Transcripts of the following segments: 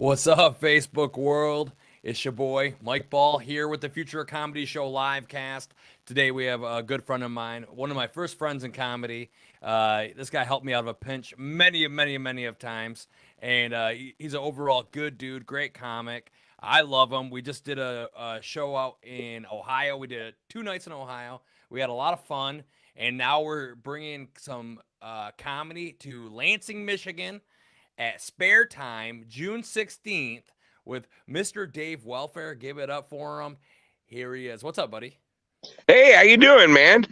What's up, Facebook world? It's your boy, Mike Ball, here with the Future of Comedy Show live cast. Today we have a good friend of mine, one of my first friends in comedy. This guy helped me out of a pinch many of times. And he's an overall good dude, great comic. I love him. We just did a show out in Ohio. We did 2 nights in Ohio. We had a lot of fun. And now we're bringing some comedy to Lansing, Michigan at Spare Time, June 16th, with Mr. Dave Wellfare. Give it up for him. Here he is. What's up, buddy? Hey, how you doing, man?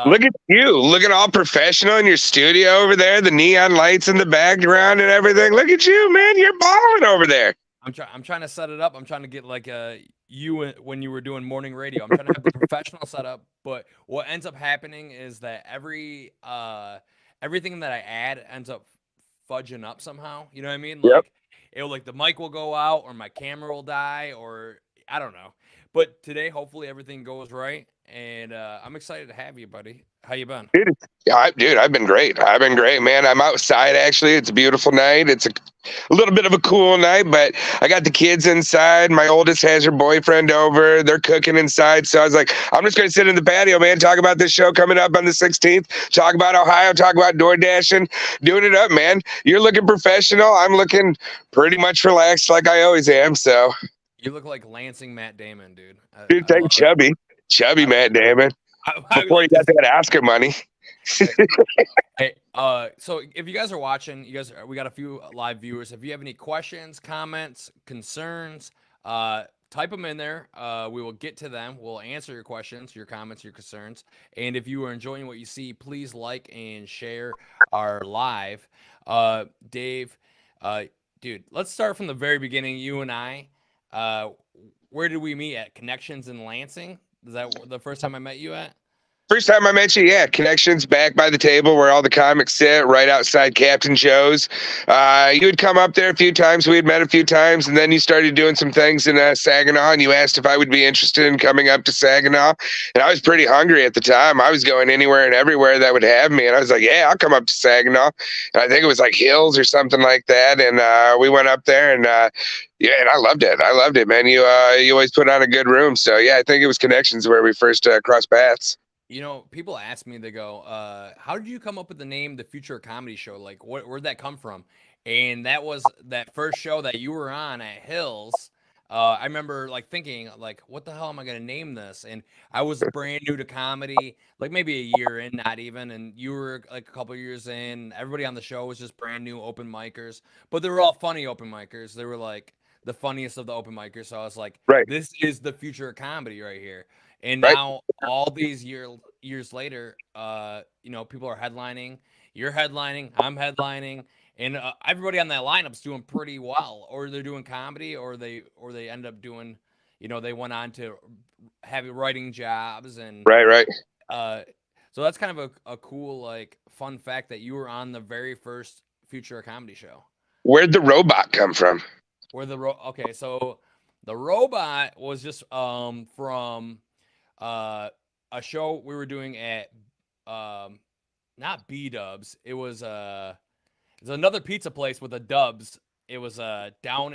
Look at you, looking all professional in your studio over there, the neon lights in the background and everything. Look at you, man. You're balling over there. I'm trying to set it up. I'm trying to get like you when you were doing morning radio. I'm trying to have the professional setup, but what ends up happening is that everything that I add ends up fudging up somehow. You know what I mean? Yep. Like like the mic will go out or my camera will die or I don't know. But today, hopefully everything goes right. And I'm excited to have you, buddy. How you been? Dude, I've been great. I've been great, man. I'm outside, actually. It's a beautiful night. It's a little bit of a cool night, but I got the kids inside. My oldest has her boyfriend over. They're cooking inside. So I was like, I'm just going to sit in the patio, man, talk about this show coming up on the 16th, talk about Ohio, talk about door dashing, doing it up, man. You're looking professional. I'm looking pretty much relaxed like I always am, so. You look like Lansing Matt Damon, dude. Dude, take chubby Matt Damon. Before you got that Oscar money. Hey, so if you guys are watching, we got a few live viewers. If you have any questions, comments, concerns, type them in there. We will get to them. We'll answer your questions, your comments, your concerns. And if you are enjoying what you see, please like and share our live. Dave, dude, let's start from the very beginning. You and I, where did we meet at? Connections in Lansing? Is that the first time I met you at? First time I met you, yeah. Connections back by the table where all the comics sit, right outside Captain Joe's. You had come up there a few times. We had met a few times, and then you started doing some things in Saginaw, and you asked if I would be interested in coming up to Saginaw. And I was pretty hungry at the time. I was going anywhere and everywhere that would have me, and I was like, yeah, I'll come up to Saginaw. And I think it was like Hills or something like that, and we went up there, and yeah, and I loved it. I loved it, man. You always put on a good room. So, yeah, I think it was Connections where we first crossed paths. You know, people ask me, they go, how did you come up with the name The Future Comedy Show? Like, where'd that come from? And that was that first show that you were on at Hills. I remember like thinking like, what the hell am I going to name this? And I was brand new to comedy, like maybe a year in, not even. And you were like a couple years in. Everybody on the show was just brand new open micers, but they were all funny open micers. They were like the funniest of the open micers. So I was like, right, this is the future of comedy right here. And right. now, all these years later, people are headlining. You're headlining. I'm headlining, and everybody on that lineup's doing pretty well. Or they're doing comedy, or they end up doing, they went on to have writing jobs and right. So that's kind of a cool like fun fact that you were on the very first Future Comedy Show. Where'd the robot come from? Okay, so the robot was just from. A show we were doing at not B-Dubs. It was another pizza place with a Dubs. It was down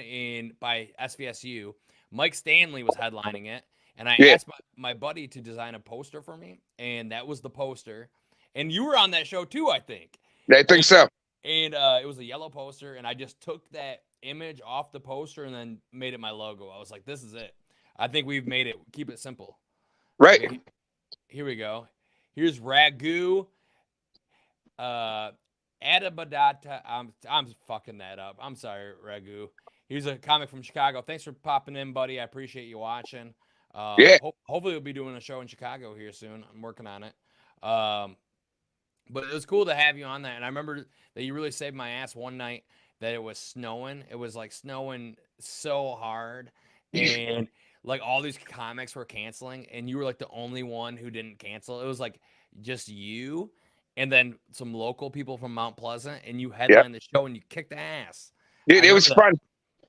by SVSU. Mike Stanley was headlining it, and I asked my buddy to design a poster for me, and that was the poster. And you were on that show too, I think. I think so. And it was a yellow poster, and I just took that image off the poster and then made it my logo. I was like, this is it. I think we've made it. Keep it simple. Right. Okay, here we go. Here's Ragu. Adabadata. I'm fucking that up. I'm sorry, Ragu. He's a comic from Chicago. Thanks for popping in, buddy. I appreciate you watching. Hopefully we'll be doing a show in Chicago here soon. I'm working on it. But it was cool to have you on that. And I remember that you really saved my ass one night that it was snowing. It was like snowing so hard. And like all these comics were canceling, and you were like the only one who didn't cancel. It was like just you, and then some local people from Mount Pleasant, and you headlined the show, and you kicked ass. Dude, it was fun.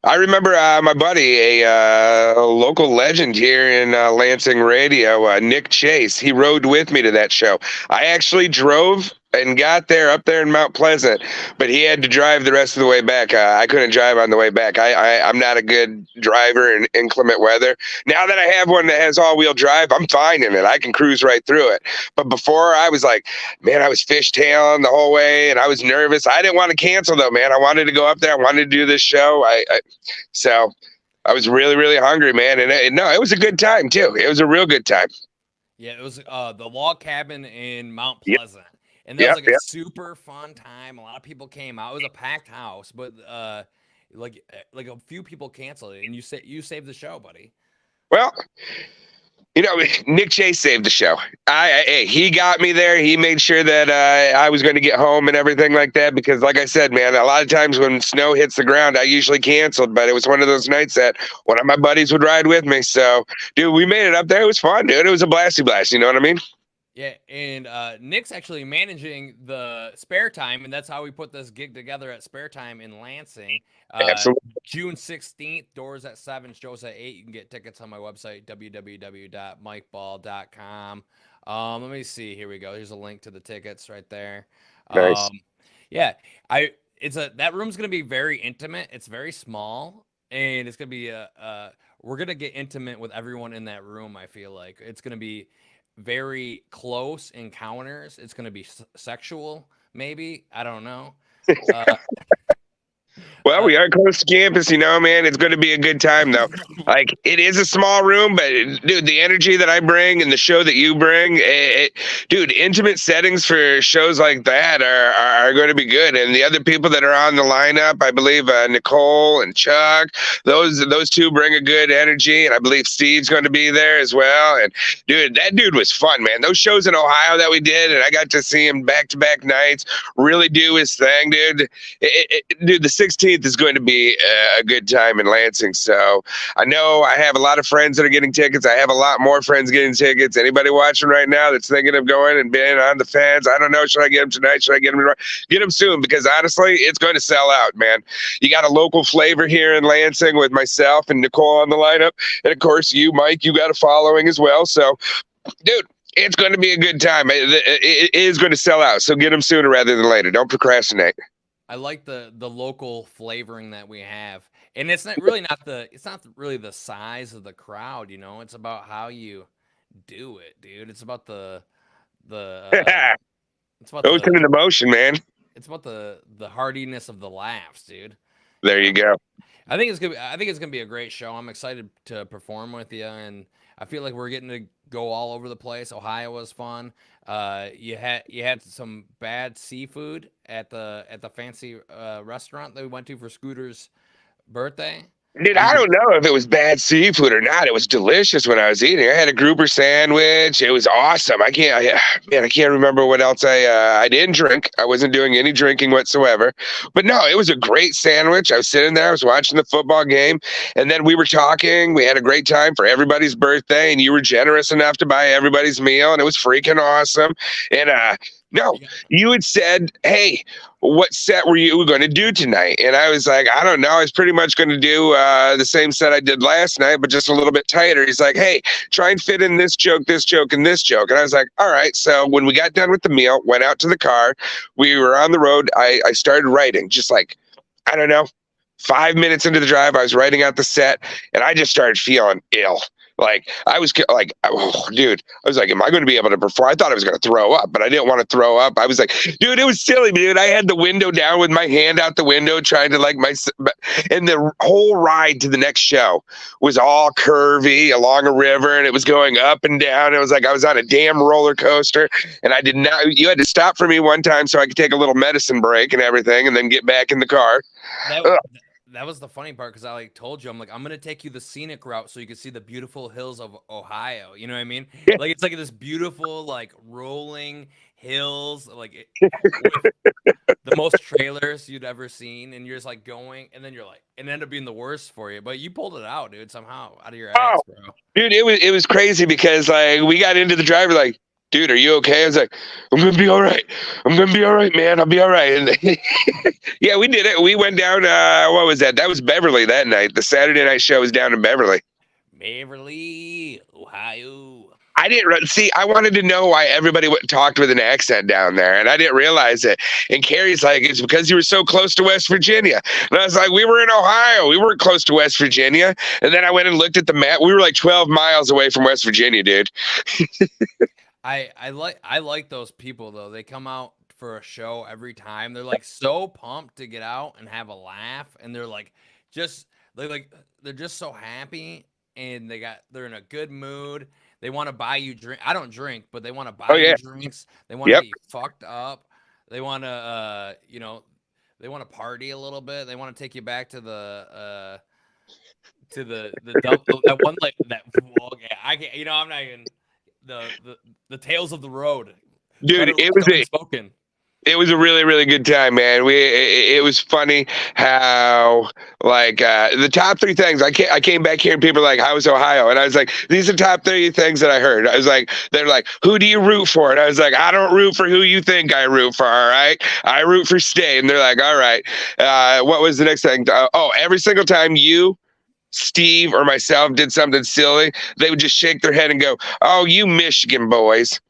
I remember my buddy, a local legend here in Lansing radio, Nick Chase. He rode with me to that show. I actually drove and got there up there in Mount Pleasant, but he had to drive the rest of the way back. I couldn't drive on the way back. I'm not a good driver in inclement weather. Now that I have one that has all-wheel drive, I'm fine in it. I can cruise right through it. But before, I was like, man, I was fishtailing the whole way, and I was nervous. I didn't want to cancel, though, man. I wanted to go up there. I wanted to do this show. So I was really, really hungry, man. And no, it was a good time, too. It was a real good time. Yeah, it was the log cabin in Mount Yep. Pleasant. And that was like Yep. a super fun time. A lot of people came out. It was a packed house, but like a few people canceled it, and you saved the show, buddy. Well, Nick Chase saved the show. He got me there. He made sure that I was going to get home and everything like that. Because, like I said, man, a lot of times when snow hits the ground, I usually canceled. But it was one of those nights that one of my buddies would ride with me. So, dude, we made it up there. It was fun, dude. It was a blasty blast. You know what I mean? Yeah, and Nick's actually managing the Spare Time, and that's how we put this gig together at Spare Time in Lansing. Absolutely. June 16th, doors at 7, shows at 8. You can get tickets on my website, www.mikeball.com. Let me see. Here we go. Here's a link to the tickets right there. Nice. Yeah, that room's gonna be very intimate. It's very small, and it's gonna be we're gonna get intimate with everyone in that room. I feel like it's gonna be very close encounters. It's going to be sexual, maybe. I don't know. Well, we are close to campus, man. It's going to be a good time, though. Like, it is a small room, but, dude, the energy that I bring and the show that you bring, dude, intimate settings for shows like that are going to be good. And the other people that are on the lineup, I believe Nicole and Chuck, those two bring a good energy, and I believe Steve's going to be there as well. And, dude, that dude was fun, man. Those shows in Ohio that we did, and I got to see him back-to-back nights really do his thing, dude. Dude, the 16th is going to be a good time in Lansing. So I know I have a lot of friends that are getting tickets. I have a lot more friends getting tickets. Anybody watching right now that's thinking of going and being on the fence, I don't know, should I get them tonight? Should I get them tomorrow? Get them soon, because honestly, it's going to sell out, man. You got a local flavor here in Lansing with myself and Nicole on the lineup. And of course, you, Mike, you got a following as well. So, dude, it's going to be a good time. It is going to sell out. So get them sooner rather than later. Don't procrastinate. I like the local flavoring that we have, and it's not really the size of the crowd, It's about how you do it, dude. It's about it's about Those kind of emotion, man. It's about the hardiness of the laughs, dude. There you go. I think it's gonna be a great show. I'm excited to perform with you, and I feel like we're getting to go all over the place. Ohio was fun. You had some bad seafood at the fancy restaurant that we went to for Scooter's birthday. Dude, I don't know if it was bad seafood or not. It was delicious when I was eating. I had a grouper sandwich. It was awesome. I can't remember what else I didn't drink. I wasn't doing any drinking whatsoever. But no, it was a great sandwich. I was sitting there. I was watching the football game. And then we were talking. We had a great time for everybody's birthday. And you were generous enough to buy everybody's meal. And it was freaking awesome. And no, you had said, hey, what set were you going to do tonight? And I was like, I don't know. I was pretty much going to do the same set I did last night, but just a little bit tighter. He's like, hey, try and fit in this joke, and this joke. And I was like, all right. So when we got done with the meal, went out to the car, we were on the road. I started writing, just like, I don't know, 5 minutes into the drive, I was writing out the set, and I just started feeling ill. Like, I was like, oh, dude, I was like, am I going to be able to perform? I thought I was going to throw up, but I didn't want to throw up. I was like, dude, it was silly, dude. I had the window down with my hand out the window trying to and the whole ride to the next show was all curvy along a river, and it was going up and down. It was like I was on a damn roller coaster, and you had to stop for me one time so I could take a little medicine break and everything and then get back in the car. That was the funny part, because I told you, I'm gonna take you the scenic route so you can see the beautiful hills of Ohio. You know what I mean? Yeah. Like, it's like this beautiful rolling hills, with the most trailers you'd ever seen, and you're just going, and then it ended up being the worst for you, but you pulled it out, dude, somehow out of your ass, bro. Dude, it was crazy because we got into the driver dude, are you okay? I was like, I'm going to be all right. I'm going to be all right, man. I'll be all right. And yeah, we did it. We went down, what was that? That was Beverly that night. The Saturday night show was down in Beverly, Ohio. I didn't see. I wanted to know why everybody talked with an accent down there, and I didn't realize it. And Carrie's like, "It's because you were so close to West Virginia." And I was like, "We were in Ohio. We weren't close to West Virginia." And then I went and looked at the map. We were like 12 miles away from West Virginia, dude. I like those people though. They come out for a show every time. They're like so pumped to get out and have a laugh, and just they're just so happy, and they're in a good mood. They want to buy you drink. I don't drink, but they want to buy you drinks. They want to get you fucked up. They want to they want to party a little bit. They want to take you back to the that one like that. Okay, I can't. I'm not even the tales of the road, dude. It was a really, really good time, man. It was funny how like the top three things I came back here and people were like, "How was Ohio?" And I was like, "These are the top three things that I heard." I was like, "They're like, who do you root for?" And I was like, "I don't root for who you think I root for. All right, I root for State." And they're like, "All right." What was the next thing? Every single time you, Steve, or myself did something silly, they would just shake their head and go, "Oh, you Michigan boys."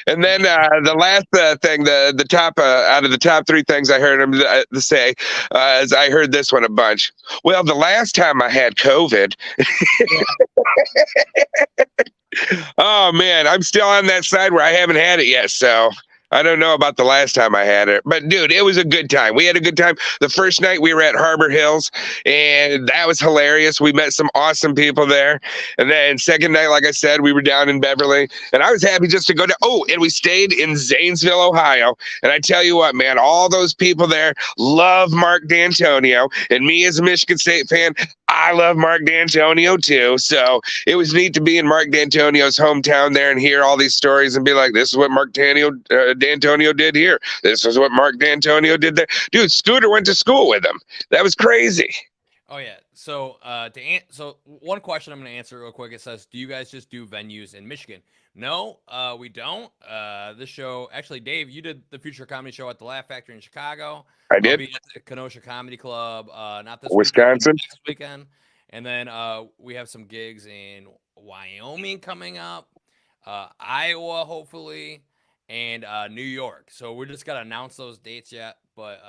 And then the last thing, the top out of the top three things I heard him say, is I heard this one a bunch. "Well, the last time I had COVID." Oh man, I'm still on that side where I haven't had it yet, so I don't know about the last time I had it, but dude, it was a good time. We had a good time. The first night we were at Harbor Hills, and that was hilarious. We met some awesome people there. And then second night, like I said, we were down in Beverly, and I was happy just to go to, and we stayed in Zanesville, Ohio. And I tell you what, man, all those people there love Mark D'Antonio, and me as a Michigan State fan, I love Mark D'Antonio too. So it was neat to be in Mark D'Antonio's hometown there and hear all these stories and be like, this is what Mark D'Antonio did here. This is what Mark D'Antonio did there. Dude, Scooter went to school with him. That was crazy. Oh yeah. So so one question I'm going to answer real quick. It says, do you guys just do venues in Michigan? No, we don't. This show, actually, Dave, you did the Future Comedy Show at the Laugh Factory in Chicago. I did. I'll be at the Kenosha Comedy Club, not this Wisconsin weekend, next weekend. And then we have some gigs in Wyoming coming up, Iowa, hopefully, and New York. So we're just gonna announce those dates yet, but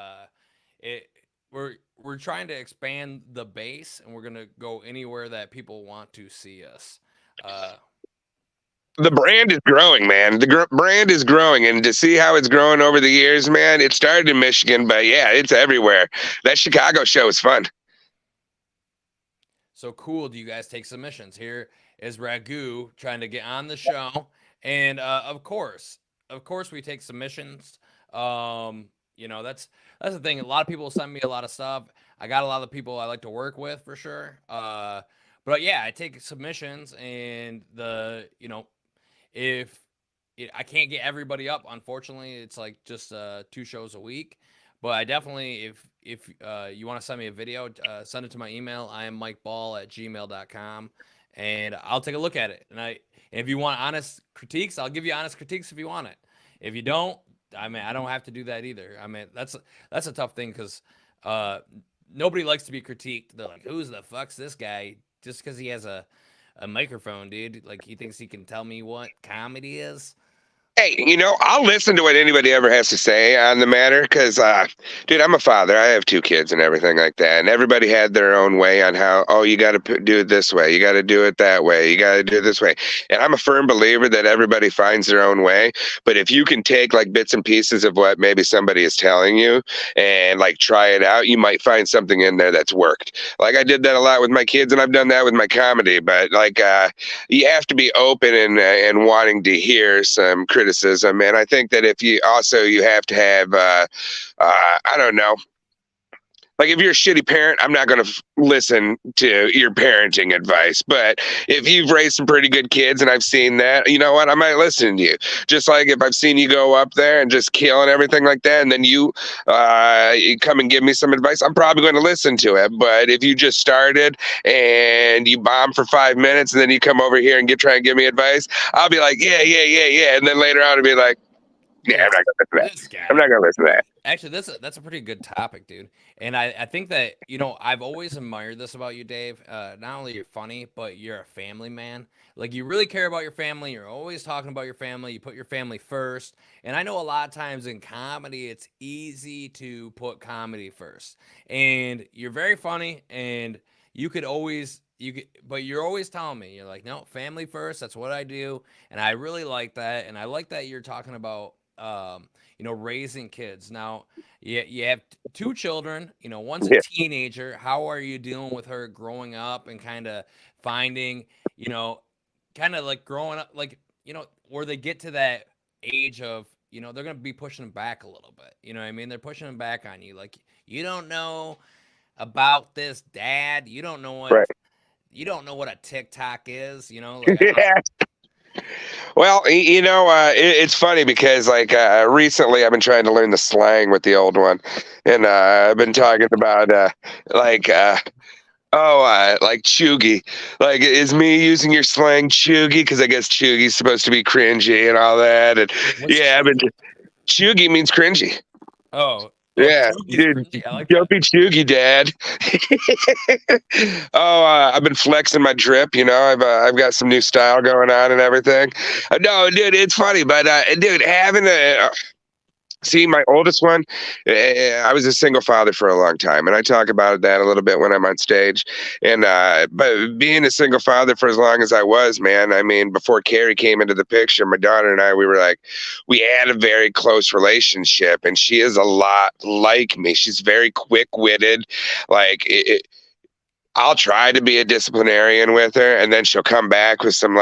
we're trying to expand the base, and we're gonna go anywhere that people want to see us. The brand is growing, man. The brand is growing, and to see how it's growing over the years, man, it started in Michigan, but yeah, it's everywhere. That Chicago show is fun. So cool. Do you guys take submissions? Here is Ragu trying to get on the show. And of course we take submissions. That's the thing. A lot of people send me a lot of stuff. I got a lot of people I like to work with for sure. But yeah, I take submissions, and if I can't get everybody up, unfortunately, it's like just 2 shows a week. But I definitely, if you want to send me a video, send it to my email. I am mikeball@gmail.com, and I'll take a look at it. And if you want honest critiques, I'll give you honest critiques if you want it. If you don't, I don't have to do that either. That's a tough thing, because nobody likes to be critiqued. They're like, who's the fuck's this guy? Just because he has a microphone, dude. Like, he thinks he can tell me what comedy is. Hey, I'll listen to what anybody ever has to say on the matter, because, dude, I'm a father. I have 2 kids and everything like that. And everybody had their own way on how, you got to do it this way. You got to do it that way. You got to do it this way. And I'm a firm believer that everybody finds their own way. But if you can take like bits and pieces of what maybe somebody is telling you and like try it out, you might find something in there that's worked. Like, I did that a lot with my kids, and I've done that with my comedy. But like, you have to be open and wanting to hear some criticism. And I think that if you have to have, I don't know, like, if you're a shitty parent, I'm not going to listen to your parenting advice. But if you've raised some pretty good kids and I've seen that, you know what, I might listen to you. Just like if I've seen you go up there and just kill and everything like that, and then you come and give me some advice, I'm probably going to listen to it. But if you just started and you bomb for 5 minutes and then you come over here and try and give me advice, I'll be like, yeah. And then later on, I'll be like, yeah, I'm not going to listen to that. I'm not going to listen to that. Actually, that's a pretty good topic, dude. And I think that, I've always admired this about you, Dave. Not only you're funny, but you're a family man. Like, you really care about your family. You're always talking about your family. You put your family first. And I know a lot of times in comedy, it's easy to put comedy first. And you're very funny, and you could always but you're always telling me, you're like, no, family first. That's what I do. And I really like that. And I like that you're talking about raising kids. Now, you have two children, one's a Yeah. teenager. How are you dealing with her growing up and kind of finding, kind of like growing up, like, where they get to that age of, they're going to be pushing back a little bit. You know what I mean? They're pushing them back on you. Like, you don't know about this, dad. You don't know what. Right. You don't know what a TikTok is, like Well, it's funny because like recently I've been trying to learn the slang with the old one, and I've been talking about like like chuggy. Like, is me using your slang chuggy? Because I guess chuggy's supposed to be cringy and all that. And I've been chuggy means cringy. Oh. Yeah, dude, like don't be chuggy, Dad. I've been flexing my drip. I've got some new style going on and everything. No, dude, it's funny, but dude, having see, my oldest one, I was a single father for a long time, and I talk about that a little bit when I'm on stage. And but being a single father for as long as I was, man, I mean, before Carrie came into the picture, my daughter and I, we had a very close relationship, and she is a lot like me. She's very quick-witted, like I'll try to be a disciplinarian with her, and then she'll come back with some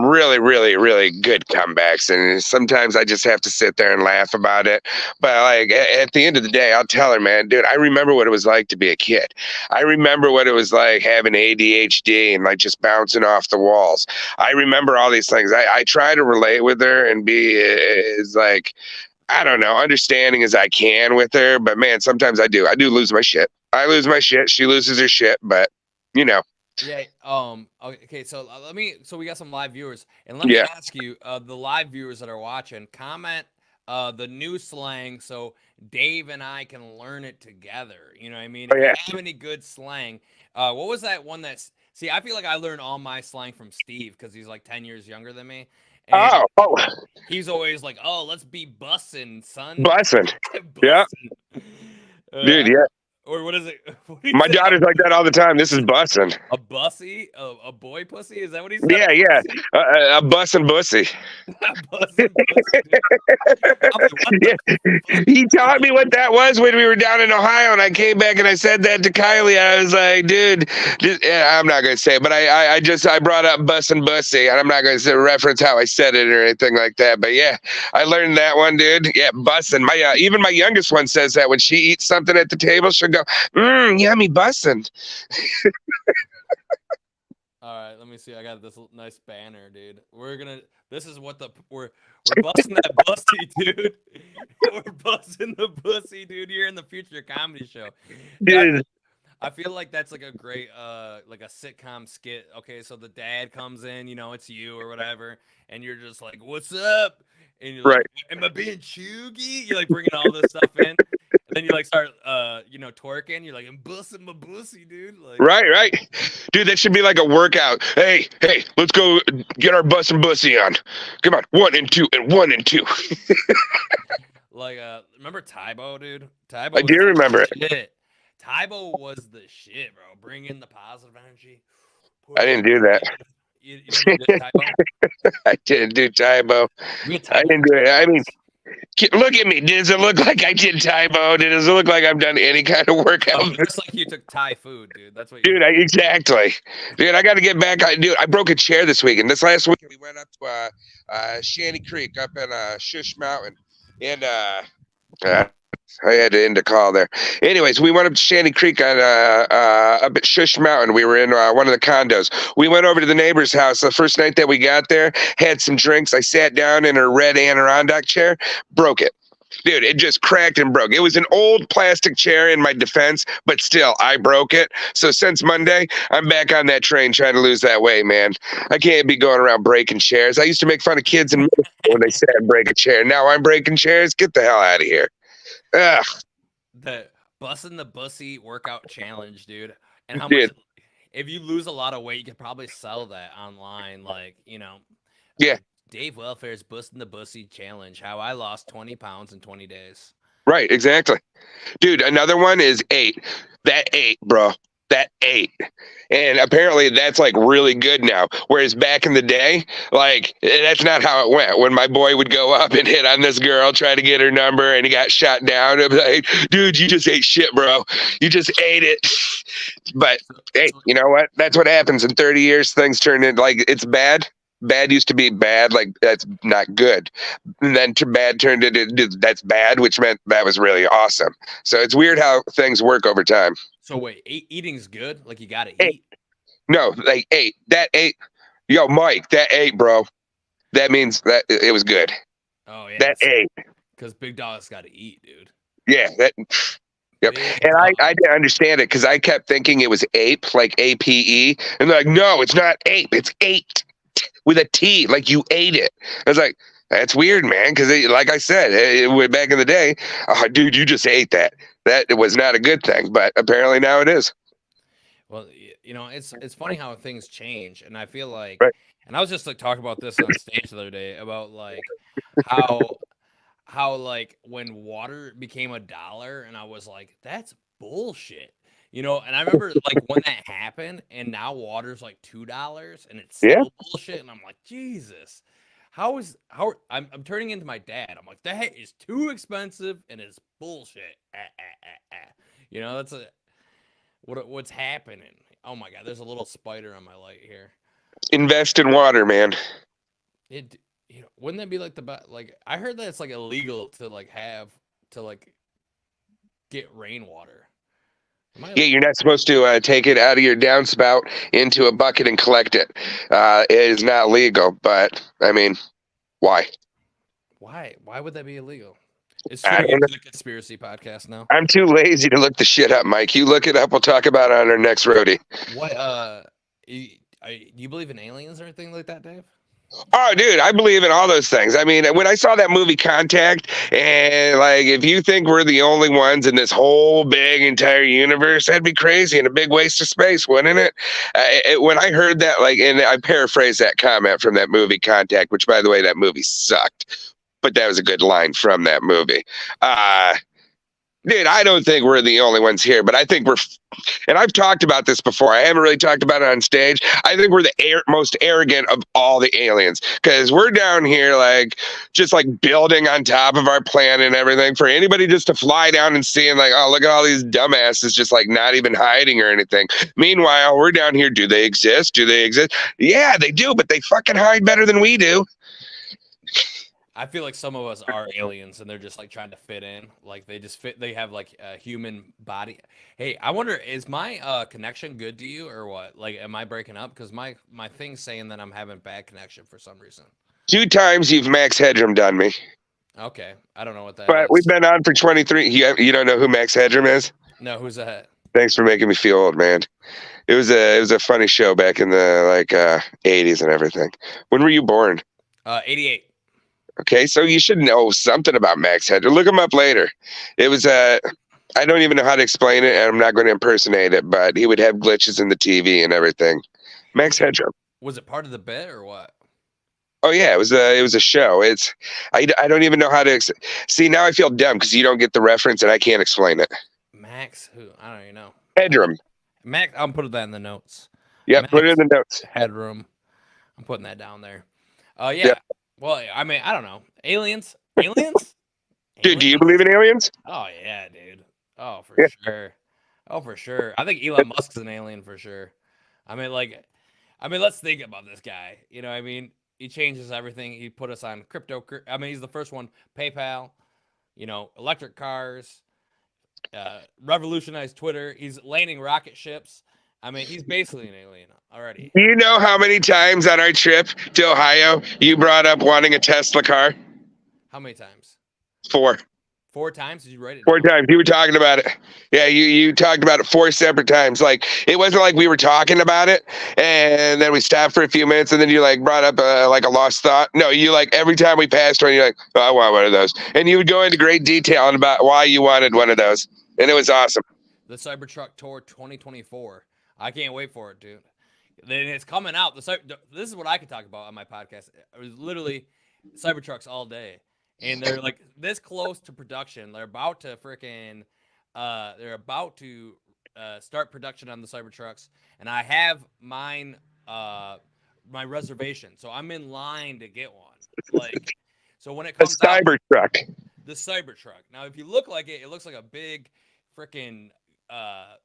really, really, really good comebacks. And sometimes I just have to sit there and laugh about it. But like at the end of the day, I'll tell her, man, dude, I remember what it was like to be a kid. I remember what it was like having ADHD and like just bouncing off the walls. I remember all these things. I try to relate with her and be as like, I don't know, understanding as I can with her. But man, sometimes I do lose my shit. I lose my shit. She loses her shit. But Yeah. Okay. So we got some live viewers, and let me ask you, the live viewers that are watching, comment the new slang so Dave and I can learn it together. You know what I mean? If you have any good slang, what was that one that's? See, I feel like I learned all my slang from Steve because he's like 10 years younger than me. And he's always like, "Oh, let's be bussin', son." Bussin'. Yeah. Dude, yeah. Or what is it? My daughter's like that all the time. This is bussin'. A bussy? A boy pussy? Is that what he said? Yeah. A bussin' bussy. He taught me what that was when we were down in Ohio, and I came back and I said that to Kylie. I was like, dude, I'm not going to say it, but I brought up bussin' bussy, and I'm not going to reference how I said it or anything like that. But yeah, I learned that one, dude. Yeah, bussin'. Even my youngest one says that when she eats something at the table, she'll go, yummy bussin'. All right, let me see. I got this nice banner, dude. This is what we're busting that bussy, dude. We're busting the bussy, dude. Here in the Future Comedy Show. Dude. I feel like that's like a great like a sitcom skit. Okay, so the dad comes in, it's you or whatever, and you're just like, "What's up?" And you're like, "Am I being chuggy?" You're like bringing all this stuff in. And then you like start, twerking. You're like, "I'm busting my bussy, dude." Like, right, dude. That should be like a workout. Hey, let's go get our bustin' bussy on. Come on, 1 and 2 and 1 and 2. Like, remember Tybo, dude? Tybo. I do remember it. Shit. Tybo was the shit, bro. Bring in the positive energy. I didn't do that. You didn't do Tybo? I didn't do Tybo. I didn't do it. I mean, look at me. Does it look like I did Tybo? Does it look like I've done any kind of workout? Oh, it's like you took Thai food, dude. That's what. Dude, exactly. Dude, I got to get back. Dude, I broke a chair this week, and this last week we went up to Shanty Creek up in Shush Mountain, and I had to end the call there. Anyways, we went up to Shanty Creek on up at Shush Mountain. We were in one of the condos. We went over to the neighbor's house. The first night that we got there, had some drinks. I sat down in a red Adirondack chair, broke it. Dude, it just cracked and broke. It was an old plastic chair in my defense, but still, I broke it. So since Monday, I'm back on that train trying to lose that weight, man. I can't be going around breaking chairs. I used to make fun of kids in middle school when they said I'd break a chair. Now I'm breaking chairs. Get the hell out of here. Ugh, The busting the bussy workout challenge, dude. And how much dude. if you lose a lot of weight, you could probably sell that online. Like, Yeah, Dave Wellfare's busting the bussy challenge. How I lost 20 pounds in 20 days. right, exactly. Dude, another one is 8. That 8, bro. That 8. And apparently that's like really good now. Whereas back in the day, like that's not how it went. When my boy would go up and hit on this girl, try to get her number, and he got shot down, it was like, dude, you just ate shit, bro. You just ate it. But hey, you know what? That's what happens in 30 years. Things turn into like it's bad. Bad used to be bad, like that's not good. And then to bad turned into that's bad, which meant that was really awesome. So it's weird how things work over time. So wait, eating's good? Like you gotta Eight. eat? No, like 8. That 8. Yo, Mike, that 8, bro. That means that it was good. Oh yeah. That 8. Because big dog's gotta eat, dude. Yeah, that. Yep. Big And dog. I didn't understand it because I kept thinking it was ape, like APE. And they're like, no, it's not ape. It's 8 with a T, like you ate it. I was like, that's weird, man. Because like I said, back in the day, dude, you just ate that. That was not a good thing. But apparently now it is. Well, it's funny how things change, and I feel like, Right. and I was just like talking about this on stage the other day about like how like when water became $1, and I was like, that's bullshit, And I remember like when that happened, and now water's like $2, and it's Yeah. still bullshit, and I'm like, Jesus, how I'm turning into my dad. I'm like, that is too expensive, and it's bullshit. That's what's happening. Oh my god, there's a little spider on my light here. Invest in water, man. It wouldn't that be like like I heard that it's like illegal to like have to like get rainwater. Yeah, you're not supposed to take it out of your downspout into a bucket and collect it. It is not legal, but I mean, why? Why would that be illegal? It's I turning don't know. into the conspiracy podcast now. I'm too lazy to look the shit up, Mike. You look it up. We'll talk about it on our next roadie. What you believe in aliens or anything like that, Dave? Oh, dude, I believe in all those things. I mean, when I saw that movie Contact, and like, if you think we're the only ones in this whole big entire universe, that'd be crazy and a big waste of space, wouldn't it? When I heard that, like, and I paraphrased that comment from that movie Contact, which, by the way, that movie sucked, but that was a good line from that movie. Dude, I don't think we're the only ones here, but I think and I've talked about this before. I haven't really talked about it on stage. I think we're the most arrogant of all the aliens because we're down here like just like building on top of our planet and everything for anybody just to fly down and see and like, oh, look at all these dumbasses just like not even hiding or anything. Meanwhile, we're down here. Do they exist? Do they exist? Yeah, they do, but they fucking hide better than we do. I feel like some of us are aliens and they're just like trying to fit in. Like they just fit. They have like a human body. Hey, I wonder, is my connection good to you or what? Like, am I breaking up? Because my thing's saying that I'm having bad connection for some reason. 2 times you've Max Headroom done me. Okay, I don't know what that But is. we've been on for 23. You don't know who Max Headroom is? No, who's that? Thanks for making me feel old, man. It was a funny show back in the like 80s and everything. When were you born? 88. Okay, so you should know something about Max Headroom. Look him up later. It was I don't even know how to explain it, and I'm not going to impersonate it, but he would have glitches in the TV and everything. Max Headroom. Was it part of the bit or what? Oh yeah, it was a show. I don't even know how to see. Now I feel dumb because you don't get the reference and I can't explain it. Max, who? I don't even know. Headroom. Max, I'm putting that in the notes. Yep, Max put it in the notes. Headroom. I'm putting that down there. Yeah. Yep. Well, I mean, I don't know. Aliens? Aliens? Dude, do you believe in aliens? Oh yeah, dude. Oh for Yeah. sure. Oh for sure. I think Elon Musk's an alien for sure. I mean, let's think about this guy. You know what I mean? He changes everything. He put us on crypto. I mean, he's the first one. PayPal, electric cars, revolutionized Twitter. He's landing rocket ships. I mean, he's basically an alien already. Do you know how many times on our trip to Ohio you brought up wanting a Tesla car? How many times? 4. 4 times? Did you write it 4 down? times. You were talking about it. Yeah, you talked about it 4 separate times. Like, it wasn't like we were talking about it and then we stopped for a few minutes and then you like brought up like a lost thought. No, you like every time we passed one, you're like, oh, I want one of those. And you would go into great detail about why you wanted one of those. And it was awesome. The Cybertruck Tour 2024. I can't wait for it, dude. Then it's coming out. This is what I could talk about on my podcast. It was literally Cybertrucks all day. And they're like this close to production. They're about to start production on the Cybertrucks, and I have mine, my reservation. So I'm in line to get one. Like, so when it comes out, Cybertruck, the Cybertruck. Now, if you look like it, it looks like a big freaking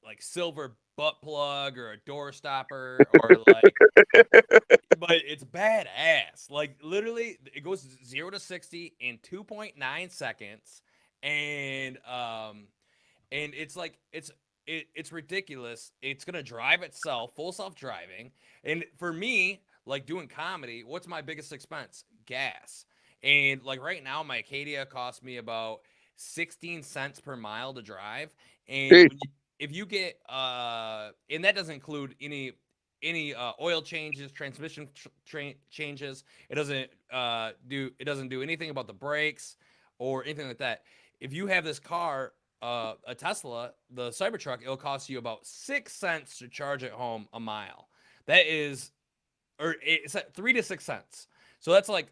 like silver butt plug or a door stopper or like, but it's badass. Like literally, it goes 0 to 60 in 2.9 seconds, and it's like it's ridiculous. It's gonna drive itself, full self-driving. And for me, like doing comedy, what's my biggest expense? Gas. And like right now, my Acadia costs me about 16 cents per mile to drive. And if you get and that doesn't include any oil changes, transmission changes. It doesn't do anything about the brakes or anything like that. If you have this car, a Tesla, the Cybertruck, it'll cost you about 6 cents to charge it home a mile. That is, or it's at 3 to 6 cents. So that's like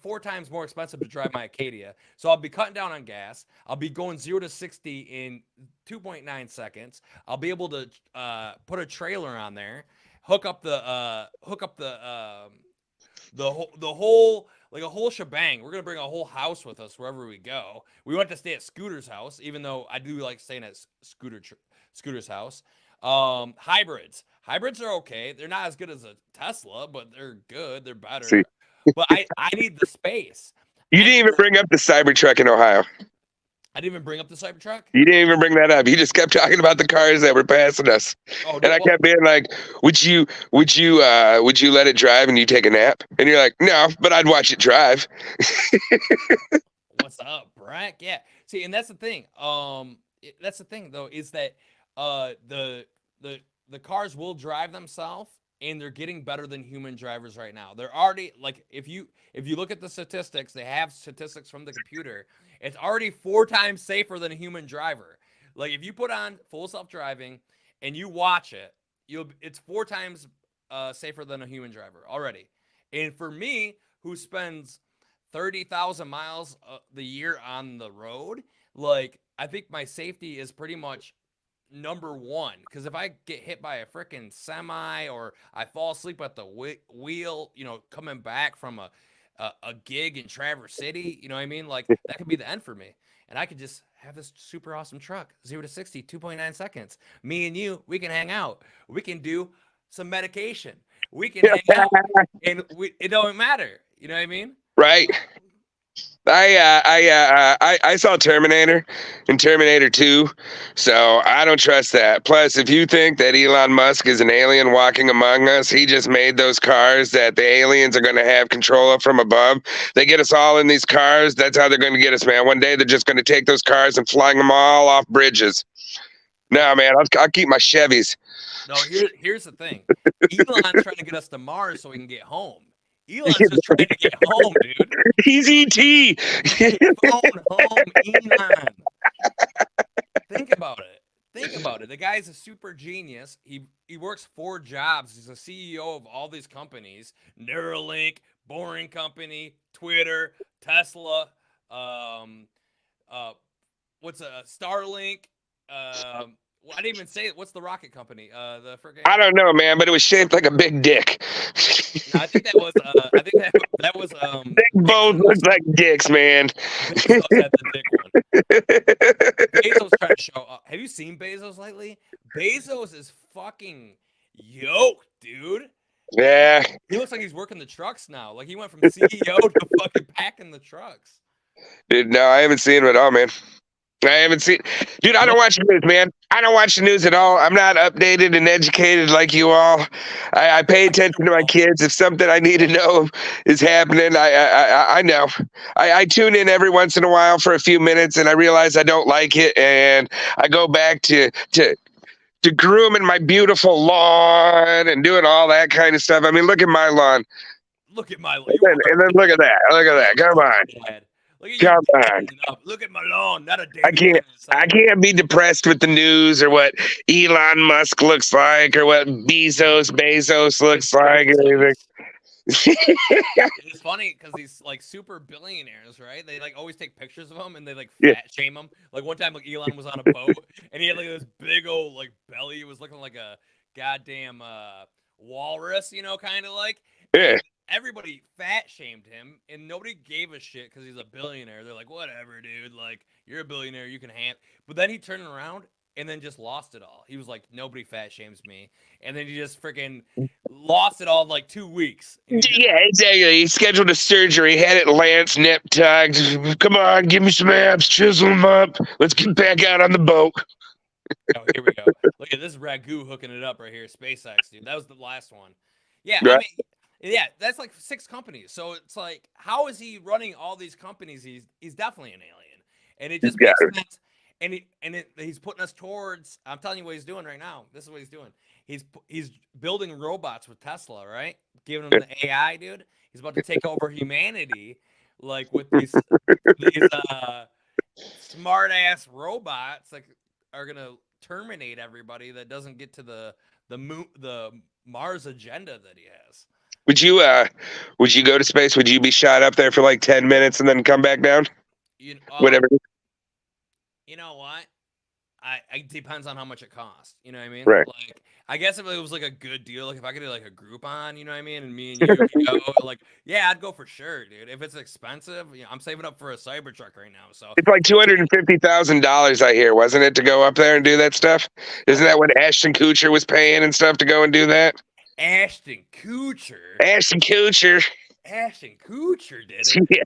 4 times more expensive to drive my Acadia. So I'll be cutting down on gas. I'll be going 0 to 60 in 2.9 seconds. I'll be able to put a trailer on there, hook up the whole like a whole shebang. We're gonna bring a whole house with us wherever we go. We want to stay at Scooter's house, even though I do like staying at Scooter's house. Hybrids are okay. They're not as good as a Tesla, but they're good. They're better. See. But I need the space. You didn't even bring up the Cybertruck in Ohio. I didn't even bring up the Cybertruck. You didn't even bring that up. You just kept talking about the cars that were passing us. Oh, and I kept being like, would you let it drive and you take a nap? And you're like, no, but I'd watch it drive. What's up, Brack? Yeah. See, and that's the thing. That's the thing though, is that the cars will drive themselves. And they're getting better than human drivers right now. They're already like, if you look at the statistics, they have statistics from the computer. It's already 4 times safer than a human driver. Like if you put on full self-driving and you watch it, it's 4 times safer than a human driver already. And for me, who spends 30,000 miles the year on the road, like I think my safety is pretty much number 1, because if I get hit by a freaking semi or I fall asleep at the wheel, coming back from a gig in Traverse City, you know what I mean? Like that could be the end for me. And I could just have this super awesome truck, 0 to 60, 2.9 seconds. Me and you, we can hang out. We can do some medication. We can hang out, and it don't matter. You know what I mean? Right. I saw Terminator and Terminator 2, so I don't trust that. Plus, if you think that Elon Musk is an alien walking among us, he just made those cars that the aliens are going to have control of from above. They get us all in these cars. That's how they're going to get us, man. One day they're just going to take those cars and flying them all off bridges. No, man, I'll keep my Chevys. No, here's the thing. Elon's trying to get us to Mars so we can get home. Elon's just trying to get home, dude. He's ET. Phone home, Elon. Think about it. The guy's a super genius. He works 4 jobs. He's the CEO of all these companies: Neuralink, Boring Company, Twitter, Tesla. What's a Starlink? I didn't even say it. What's the rocket company? The freaking. I don't know, man, but it was shaped like a big dick. No, I think that was. That was. They both look like dicks, man. Bezos had the dick one. Bezos trying to show up. Have you seen Bezos lately? Bezos is fucking yoked, dude. Yeah. He looks like he's working the trucks now. Like he went from CEO to fucking packing the trucks. Dude, no, I haven't seen him at all, man. I haven't seen, dude. I don't watch the news, man. I don't watch the news at all. I'm not updated and educated like you all. I pay attention to my kids. If something I need to know is happening, I know. I tune in every once in a while for a few minutes, and I realize I don't like it, and I go back to grooming my beautiful lawn and doing all that kind of stuff. I mean, look at my lawn. Look at my lawn. And then look at that. Look at that. Come on. Look at Come on. Look at my lawn. Not a I can't be depressed with the news or what Elon Musk looks like or what Bezos looks like or anything. It's funny because these like super billionaires, right? They like always take pictures of them and they like fat shame them. Like one time, like Elon was on a boat and he had like this big old like belly. It was looking like a goddamn walrus, you know, kind of like. Yeah. Everybody fat shamed him and nobody gave a shit because he's a billionaire. They're like, whatever, dude. Like, you're a billionaire, you can hand. But then he turned around and then just lost it all. He was like, nobody fat shames me. And then he just freaking lost it all in like 2 weeks. Yeah, exactly. He scheduled a surgery, had it lance nip tucked. Come on, give me some abs, chisel them up. Let's get back out on the boat. Oh, here we go. Look at this ragu hooking it up right here. SpaceX, dude. That was the last one. Yeah, Right. I mean, yeah, that's like 6 companies. So it's like, how is he running all these companies? He's definitely an alien, and it just makes sense. And he's putting us towards. I'm telling you what he's doing right now. This is what he's doing. He's building robots with Tesla, right? Giving them the AI, dude. He's about to take over humanity, like with these smart ass robots that are gonna terminate everybody that doesn't get to the Mars agenda that he has. Would you go to space? Would you be shot up there for like 10 minutes and then come back down? Whatever. You know what? It depends on how much it costs. You know what I mean? Right. Like, I guess if it was like a good deal, like if I could do like a Groupon, you know what I mean, and me and you could go, like, yeah, I'd go for sure, dude. If it's expensive, you know, I'm saving up for a Cybertruck right now. So it's like $250,000, I hear, wasn't it, to go up there and do that stuff? Isn't that what Ashton Kutcher was paying and stuff to go and do that? Ashton Kutcher did it. Yeah.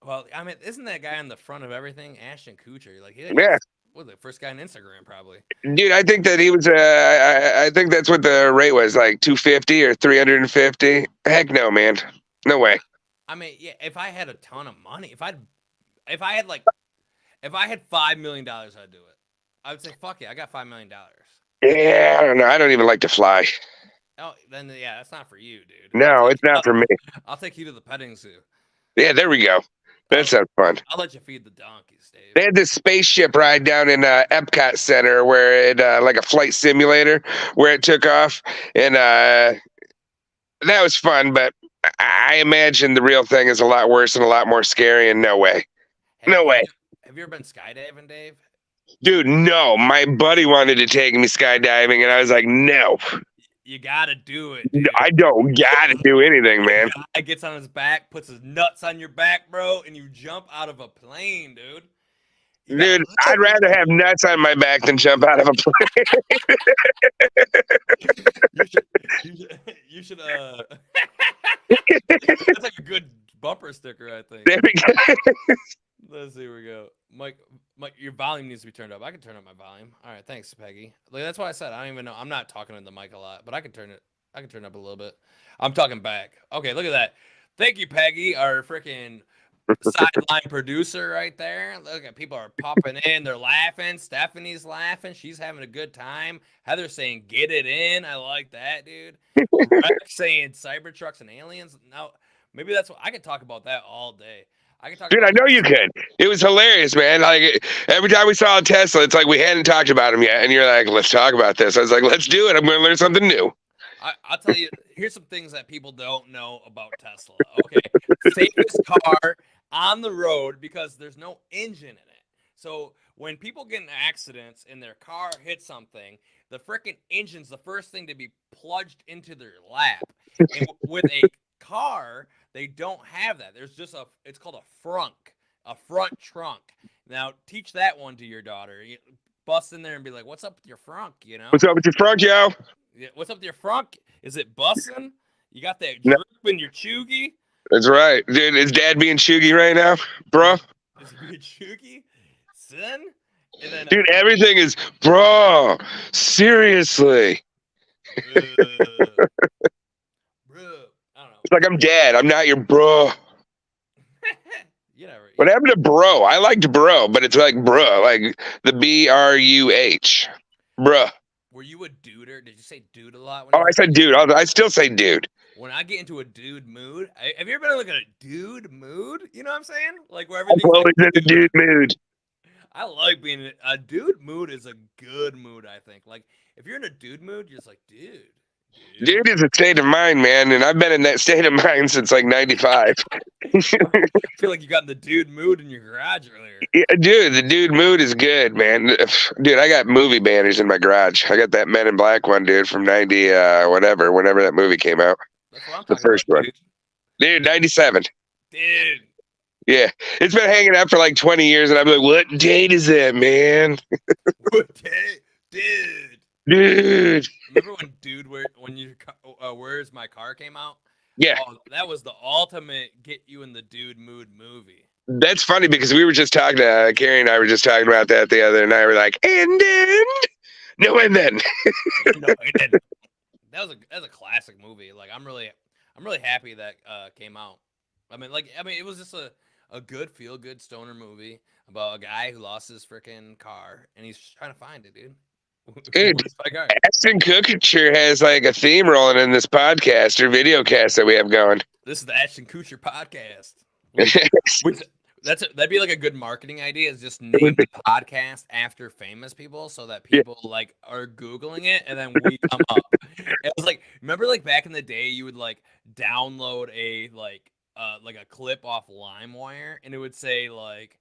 Well, I mean, isn't that guy on the front of everything? Ashton Kutcher, like, yeah. Was the first guy on Instagram, probably. Dude, I think that he was. I think that's what the rate was, like 250 or 350. Heck no, man, no way. I mean, yeah, if I had a ton of money, if I had $5 million, I'd do it. I would say, fuck it, I got $5 million. Yeah, I don't know. I don't even like to fly. Oh, then yeah, that's not for you, dude. No, it's not for me. I'll take you to the petting zoo. Yeah, there we go. That sounds fun. I'll let you feed the donkeys, Dave. They had this spaceship ride down in Epcot Center where it, like a flight simulator, where it took off, and that was fun. But I imagine the real thing is a lot worse and a lot more scary. And no way, no way. Have you ever been skydiving, Dave? Dude, no. My buddy wanted to take me skydiving, and I was like, no. You gotta do it, dude. I don't gotta do anything, man. Guy gets on his back, puts his nuts on your back, bro, and you jump out of a plane, dude. Dude, I'd rather have nuts on my back than jump out of a plane. you should that's like a good bumper sticker, I think. There we go. Let's see, here we go. Mike, your volume needs to be turned up. I can turn up my volume. All right, thanks, Peggy. Like, that's why I said I don't even know. I'm not talking to the mic a lot, but I can turn it up a little bit. I'm talking back. Okay, look at that. Thank you, Peggy, our freaking sideline producer right there. Look at people are popping in. They're laughing. Stephanie's laughing. She's having a good time. Heather's saying, "Get it in." I like that, dude. Rex saying Cybertrucks and aliens. Now, maybe that's what I could talk about that all day. Dude, I know you could. It was hilarious, man. Like every time we saw a Tesla, it's like we hadn't talked about him yet, and you're like, "Let's talk about this." I was like, "Let's do it. I'm going to learn something new." I'll tell you. Here's some things that people don't know about Tesla. Okay, safest car on the road because there's no engine in it. So when people get in accidents and their car hits something, the freaking engine's the first thing to be plunged into their lap. And with a car, they don't have that. There's just it's called a front trunk. Now teach that one to your daughter. You bust in there and be like, "What's up with your frunk?" You know? What's up with your frunk, yo? Yeah, what's up with your frunk? Is it busting? You got that droop in your chuggy? That's right, dude. Is Dad being chuggy right now, bro? Is he being chuggy? Son? And then, Dude, everything is, bro, seriously. bro, I don't know. It's like I'm dad. I'm not your bro. You never. What happened to bro? I liked bro, but it's like bro, like the BRUH. Bruh. Were you a duder? Did you say dude a lot when Oh, you I were a said kid? dude. I still say dude. When I get into a dude mood, have you ever been in like a dude mood? You know what I'm saying? Like where I'm everything's like always in a dude. dude mood. I like being in a dude mood is a good mood, I think. Like if you're in a dude mood, you're just like, dude. Dude is a state of mind, man, and I've been in that state of mind since like '95. I feel like you got in the dude mood in your garage earlier. Yeah, dude, the dude mood is good, man. Dude, I got movie banners in my garage. I got that Men in Black one, dude, from '90, whenever that movie came out. That's what I'm The talking first about, one, dude, '97. Dude. Yeah, it's been hanging out for like 20 years, and I'm like, what date is that, man? Dude. Dude. Remember when you Where's My Car came out? Yeah. Oh, that was the ultimate get you in the dude mood movie. That's funny because we were just talking to Carrie and I were just talking about that the other night. We're like, and then and then. No, it didn't. That was a classic movie. Like I'm really happy that came out. I mean, it was just a good feel good stoner movie about a guy who lost his freaking car and he's trying to find it, dude. Dude, Ashton Kutcher has like a theme rolling in this podcast or video cast that we have going. This is the Ashton Kutcher podcast. That'd be like a good marketing idea. Is just name the podcast after famous people so that people like are Googling it and then we come up. It was like, remember like back in the day, you would like download a a clip off LimeWire and it would say like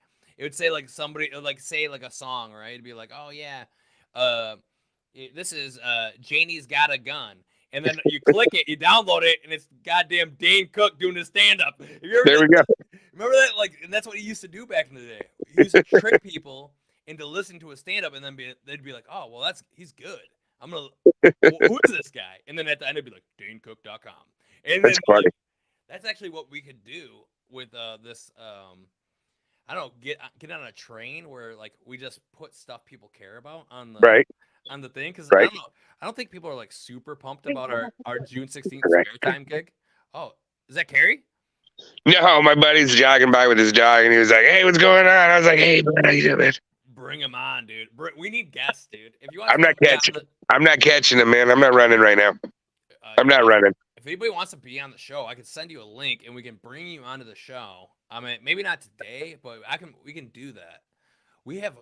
somebody like say like a song, right? It'd be like, oh yeah, this is Janie's Got a Gun. And then you click it, you download it, and it's goddamn Dane Cook doing his stand-up. There we go. Remember that? Like, and that's what he used to do back in the day. He used to trick people into listening to a stand-up, and then they'd be like, "Oh, well, he's good. I'm gonna who is this guy?" And then at the end, it'd be like DaneCook.com. And that's funny. Like, that's actually what we could do with this. I don't know, get on a train where like we just put stuff people care about on the on the thing because I don't think people are like super pumped about our June 16th spare time gig. Oh, is that Carrie? No, my buddy's jogging by with his dog, and he was like, "Hey, what's going on?" I was like, "Hey, bud, how you doing?" Bring him on, dude. We need guests, dude. If you want, I'm not catching him, man. I'm not running right now. I'm not running. If anybody wants to be on the show, I could send you a link, and we can bring you onto the show. I mean, maybe not today, but we can do that. We have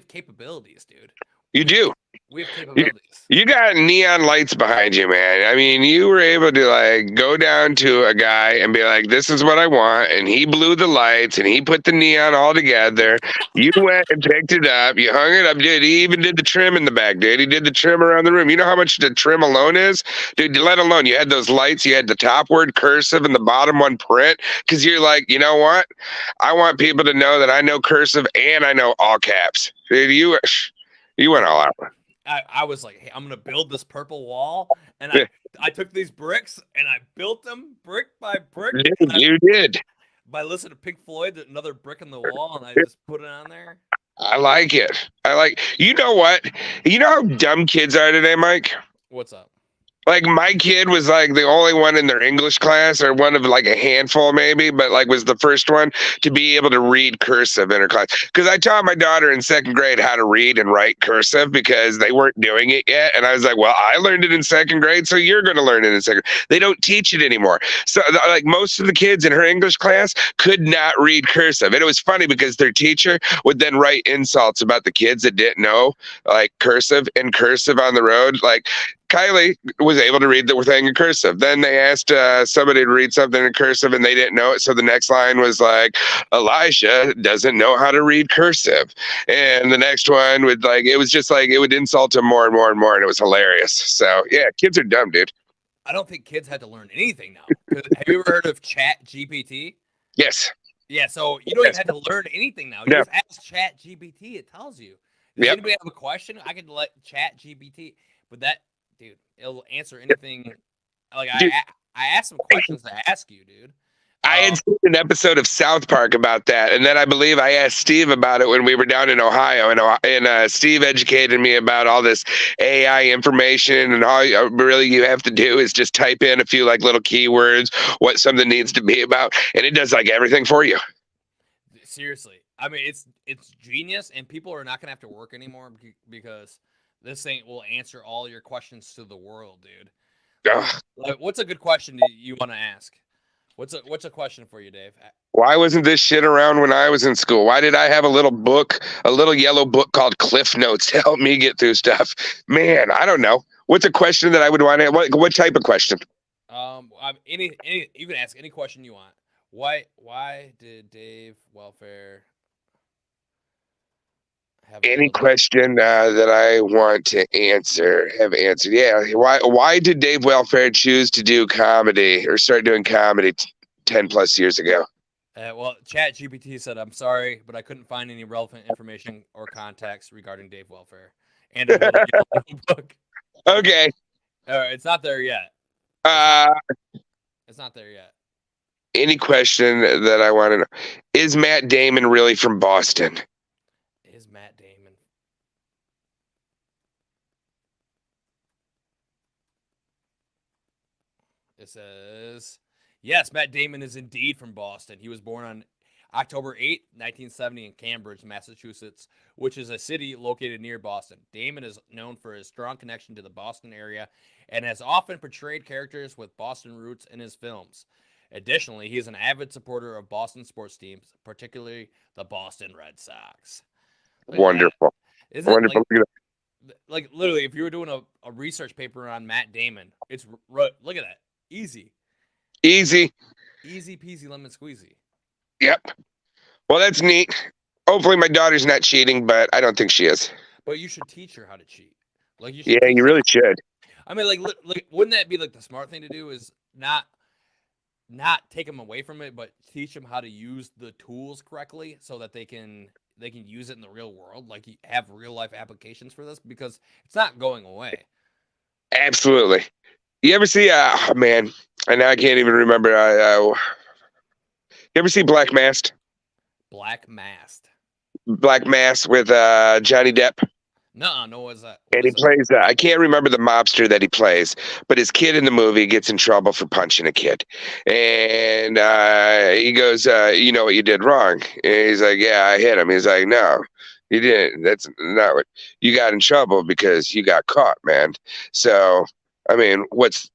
capabilities, dude. You do. We have capabilities. You got neon lights behind you, man. I mean, you were able to like go down to a guy and be like, "This is what I want," and he blew the lights and he put the neon all together. You went and picked it up. You hung it up, dude. He even did the trim in the back, dude. He did the trim around the room. You know how much the trim alone is, dude? Let alone you had those lights. You had the top word cursive and the bottom one print because you're like, you know what? I want people to know that I know cursive and I know all caps, dude. You went all out. I was like, hey, I'm gonna build this purple wall, and I took these bricks and I built them brick by brick. You did. By listening to Pink Floyd, another brick in the wall, and I just put it on there. I like it. You know what? You know how dumb kids are today, Mike? What's up? Like my kid was like the only one in their English class, or one of like a handful maybe, but like was the first one to be able to read cursive in her class. Because I taught my daughter in second grade how to read and write cursive because they weren't doing it yet. And I was like, well, I learned it in second grade, so you're going to learn it in second. They don't teach it anymore. So like most of the kids in her English class could not read cursive. And it was funny because their teacher would then write insults about the kids that didn't know like cursive and cursive on the road. Like Kylie was able to read the thing in cursive. Then they asked somebody to read something in cursive and they didn't know it. So the next line was like, Elijah doesn't know how to read cursive. And the next one would like, it was just like, it would insult him more and more and more. And it was hilarious. So yeah, kids are dumb, dude. I don't think kids had to learn anything now. Have you ever heard of Chat GPT? Yes. Yeah. So you don't even have to learn anything now. You just ask Chat GPT. It tells you. Does anybody have a question? I could let Chat GPT, but dude, it'll answer anything. Like dude, I asked some questions to ask you, dude. I had seen an episode of South Park about that, and then I believe I asked Steve about it when we were down in Ohio, and Steve educated me about all this AI information, and all really you have to do is just type in a few like little keywords, what something needs to be about, and it does like everything for you. Seriously, I mean it's genius, and people are not gonna have to work anymore because this thing will answer all your questions to the world, dude. Like, what's a good question you want to ask? What's a question for you, Dave? Why wasn't this shit around when I was in school? Why did I have a little yellow book called Cliff Notes to help me get through stuff? Man, I don't know. What's a question that I would want to? What type of question? Any you can ask any question you want. Why did Dave Wellfare have any question that I want to have answered? Yeah. Why did Dave Wellfare choose to do comedy or start doing comedy 10 plus years ago? Well, Chat GPT said, "I'm sorry, but I couldn't find any relevant information or context regarding Dave Wellfare." And a little yellow book. Okay. It's not there yet. It's not there yet. Any question that I want to know? Is Matt Damon really from Boston? Is Matt Damon? It says, yes, Matt Damon is indeed from Boston. He was born on October 8, 1970 in Cambridge, Massachusetts, which is a city located near Boston. Damon is known for his strong connection to the Boston area and has often portrayed characters with Boston roots in his films. Additionally, he is an avid supporter of Boston sports teams, particularly the Boston Red Sox. Wonderful. Wonderful. Like literally, if you were doing a research paper on Matt Damon, it's look at that. Easy peasy lemon squeezy. Yep. Well, that's neat. Hopefully my daughter's not cheating, but I don't think she is. But you should teach her how to cheat. Like you really should. I mean, like wouldn't that be like the smart thing to do? Is not take them away from it, but teach them how to use the tools correctly so that they can use it in the real world. Like you have real life applications for this because it's not going away. Absolutely. You ever see? Man, and now I can't even remember. You ever see Black Masked? Black Masked. Black Mass with Johnny Depp. No, what's that? And he plays, I can't remember the mobster that he plays, but his kid in the movie gets in trouble for punching a kid. And he goes, you know what you did wrong? And he's like, yeah, I hit him. He's like, no, you didn't. That's not what you got in trouble because you got caught, man. So, I mean, what's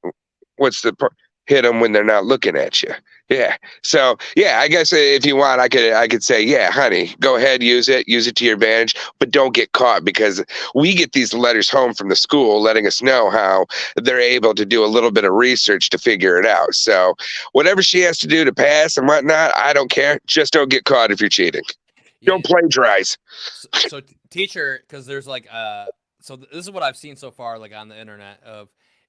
the hit them when they're not looking at you? Yeah. So yeah, I guess if you want, I could say, yeah, honey, go ahead, use it to your advantage, but don't get caught because we get these letters home from the school letting us know how they're able to do a little bit of research to figure it out. So whatever she has to do to pass and whatnot, I don't care. Just don't get caught if you're cheating. Yeah. Don't plagiarize. So teacher, because there's like so this is what I've seen so far, like on the internet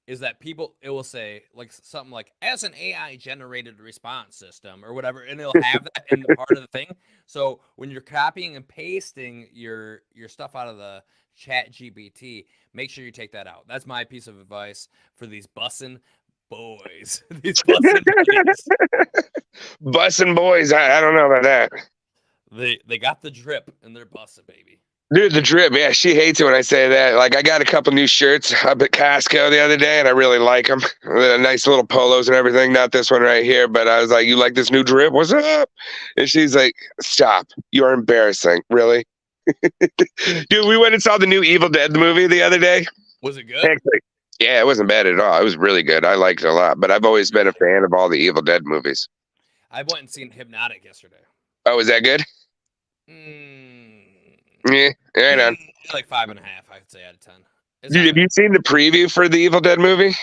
is that people, it will say like something like as an AI generated response system or whatever, and it'll have that in part of the thing. So when you're copying and pasting your stuff out of the Chat GPT, make sure you take that out. That's my piece of advice for these bussin' boys. These bussin' boys. Bussin' boys. I don't know about that. They got the drip and they're bussin', baby. Dude, the drip, yeah, she hates it when I say that. Like, I got a couple new shirts up at Costco the other day, and I really like them. Nice little polos and everything. Not this one right here, but I was like, you like this new drip? What's up? And she's like, stop. You're embarrassing. Really? Dude, we went and saw the new Evil Dead movie the other day. Was it good? Actually, yeah, it wasn't bad at all. It was really good. I liked it a lot, but I've always been a fan of all the Evil Dead movies. I went and seen Hypnotic yesterday. Oh, was that good? Yeah, right on. Like 5.5, I'd say out of 10. Dude, have you seen the preview for the Evil Dead movie?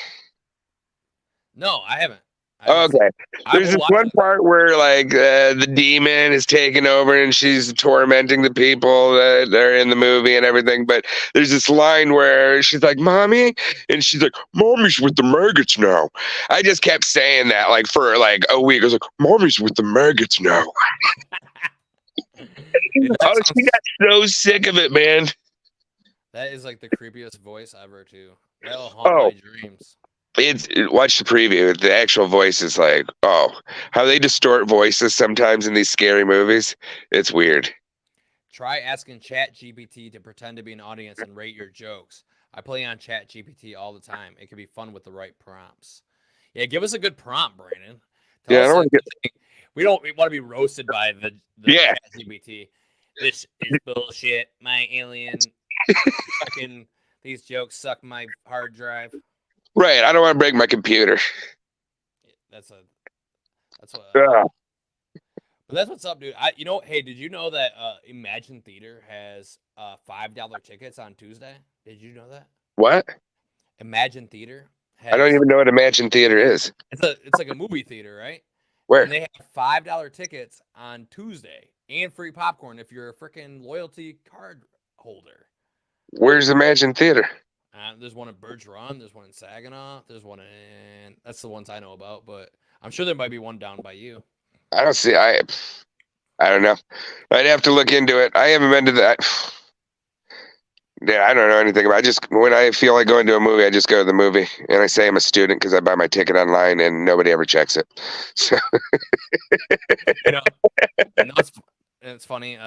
No, I haven't. Okay. There's this one part where like the demon is taking over and she's tormenting the people that are in the movie and everything. But there's this line where she's like, "Mommy," and she's like, "Mommy's with the maggots now." I just kept saying that like for like a week. I was like, "Mommy's with the maggots now." Oh, she got so sick of it, man. That is like the creepiest voice ever, too. That'll haunt my dreams. Watch the preview. The actual voice is like, oh, how they distort voices sometimes in these scary movies. It's weird. Try asking ChatGPT to pretend to be an audience and rate your jokes. I play on ChatGPT all the time. It can be fun with the right prompts. Yeah, give us a good prompt, Brandon. Tell Yeah, I us don't want to we want to be roasted by the Yeah, ChatGPT. This is bullshit. My alien fucking these jokes suck my hard drive. right. I don't want to break my computer. That's a that's what Ugh. but that's what's up, dude. Hey, did you know that Imagine Theater has $5 tickets on Tuesday? Did you know that? What? Imagine Theater I don't has even know what Imagine Theater is. it's like a movie theater, right? Where? And they have $5 tickets on Tuesday and free popcorn if you're a freaking loyalty card holder. Where's Imagine Theater? There's one in Birch Run. There's one in Saginaw. There's one in that's the ones I know about, but I'm sure there might be one down by you. I don't see. I don't know. I'd have to look into it. I haven't been to that. Yeah, I don't know anything about it. Just when I feel like going to a movie, I just go to the movie, and I say I'm a student because I buy my ticket online, and nobody ever checks it. So You know, and it's funny.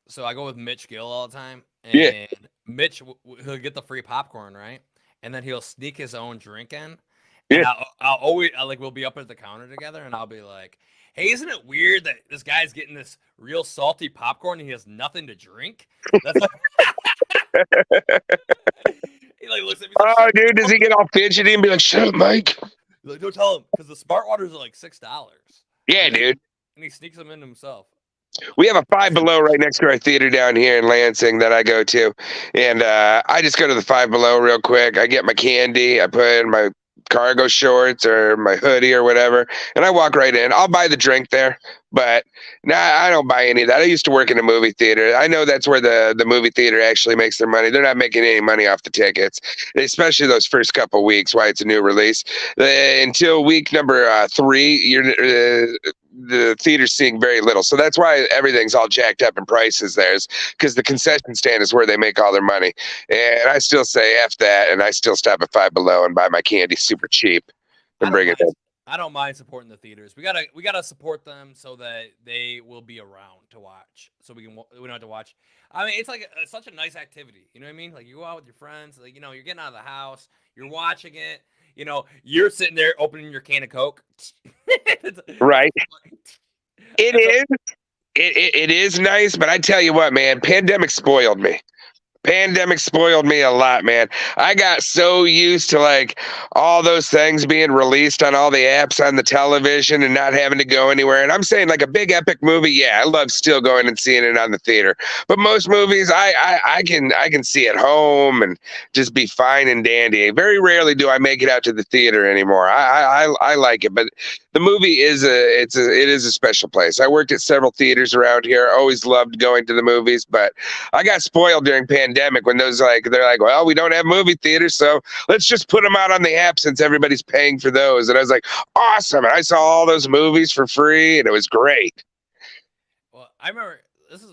So I go with Mitch Gill all the time, and yeah, Mitch he'll get the free popcorn, right? And then he'll sneak his own drink in, and yeah. we'll be up at the counter together, and I'll be like, "Hey, isn't it weird that this guy's getting this real salty popcorn and he has nothing to drink?" That's like, he like looks at me. Like, Oh, dude, does he get all fidgety and be like, "Shut up, Mike"? Like, don't tell him because the smart waters are like $6. Yeah, dude. And he sneaks them in himself. We have a Five Below right next to our theater down here in Lansing that I go to, and I just go to the Five Below real quick. I get my candy, I put in my cargo shorts or my hoodie or whatever, and I walk right in. I'll buy the drink there, but I don't buy any of that. I used to work in a movie theater. I know that's where the movie theater actually makes their money. They're not making any money off the tickets, especially those first couple weeks. Why it's a new release until week number 3, the theater's seeing very little. So that's why everything's all jacked up in prices there, because the concession stand is where they make all their money. And I still say F that, and I still stop at Five Below and buy my candy super cheap and bring it in. I don't mind supporting the theaters. We gotta support them so that they will be around to watch. So we don't have to watch. I mean, it's like such a nice activity. You know what I mean? Like you go out with your friends. Like you're getting out of the house. You're watching it. You're sitting there opening your can of Coke. Right. It is nice, but I tell you what, man, pandemic spoiled me. Pandemic spoiled me a lot, man. I got so used to like all those things being released on all the apps on the television and not having to go anywhere. And I'm saying like a big epic movie, yeah, I love still going and seeing it on the theater. But most movies I can see at home and just be fine and dandy. Very rarely do I make it out to the theater anymore. I like it, but the movie it is a special place. I worked at several theaters around here. Always loved going to the movies, but I got spoiled during pandemic when they're like, well, we don't have movie theaters, so let's just put them out on the app since everybody's paying for those. And I was like, awesome. And I saw all those movies for free, and it was great. Well, I remember this is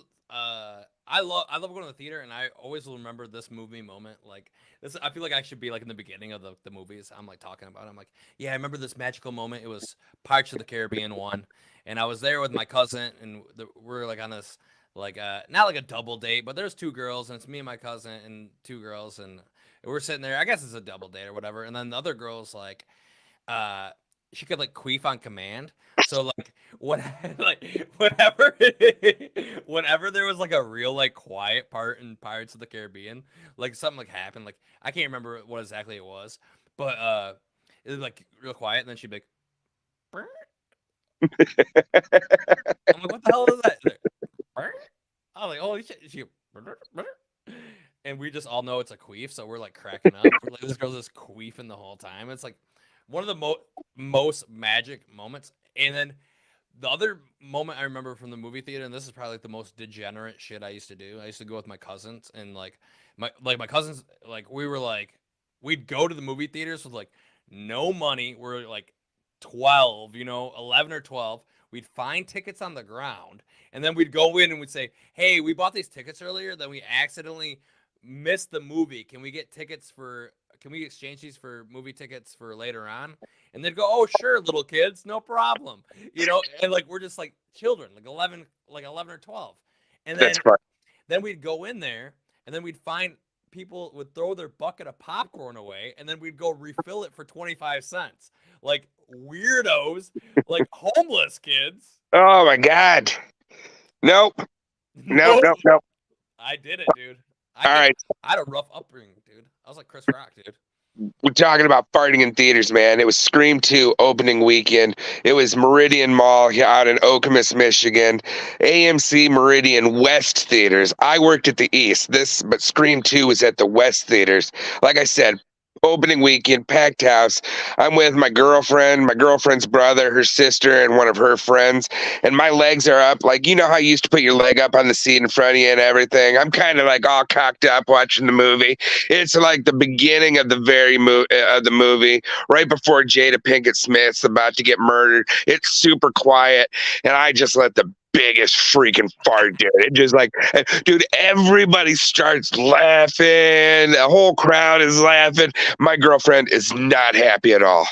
I love going to the theater, and I always will remember this movie moment. Like this, I feel like I should be like in the beginning of the movies. I'm like talking about it. I'm like, yeah, I remember this magical moment. It was Pirates of the Caribbean 1, and I was there with my cousin, and we're like on this like not like a double date, but there's 2 girls, and it's me and my cousin and 2 girls, and we're sitting there. I guess it's a double date or whatever. And then the other girl's like, she could like queef on command. So like what like whenever there was like a real like quiet part in Pirates of the Caribbean, like something like happened, like I can't remember what exactly it was, but it was like real quiet, and then she'd be like, "Brr." I'm like, what the hell is that? I'm like, holy shit. She, and we just all know it's a queef, so we're like cracking up. We're like, this girl's just queefing the whole time. It's like one of the most magic moments. And then the other moment I remember from the movie theater, and this is probably like the most degenerate shit I used to do. I used to go with my cousins, and like my cousins, like we'd go to the movie theaters with like no money. We're like 12, 11 or 12. We'd find tickets on the ground, and then we'd go in and we'd say, hey, we bought these tickets earlier, then we accidentally missed the movie. Can we get tickets for can we exchange these for movie tickets for later on? And they'd go, oh, sure, little kids, no problem. And like, we're just like children, like 11 or 12. And That's fun. then we'd go in there and then we'd find people would throw their bucket of popcorn away and then we'd go refill it for 25 cents. Like weirdos, like homeless kids. Oh my God. Nope. Nope. I did it, dude. All right. I had a rough upbringing, dude. I was like Chris Rock, dude. We're talking about farting in theaters, man. It was Scream 2 opening weekend. It was Meridian Mall out in Okemos, Michigan. AMC Meridian West Theaters. I worked at the East. But Scream 2 was at the West Theaters. Like I said, opening weekend, packed house. I'm with my girlfriend, my girlfriend's brother, her sister, and one of her friends. And my legs are up. Like, you know how you used to put your leg up on the seat in front of you and everything? I'm kind of like all cocked up watching the movie. It's like the beginning of the the movie, right before Jada Pinkett Smith's about to get murdered. It's super quiet. And I just let the biggest freaking fart, dude. It just like, dude, everybody starts laughing. The whole crowd is laughing. My girlfriend is not happy at all.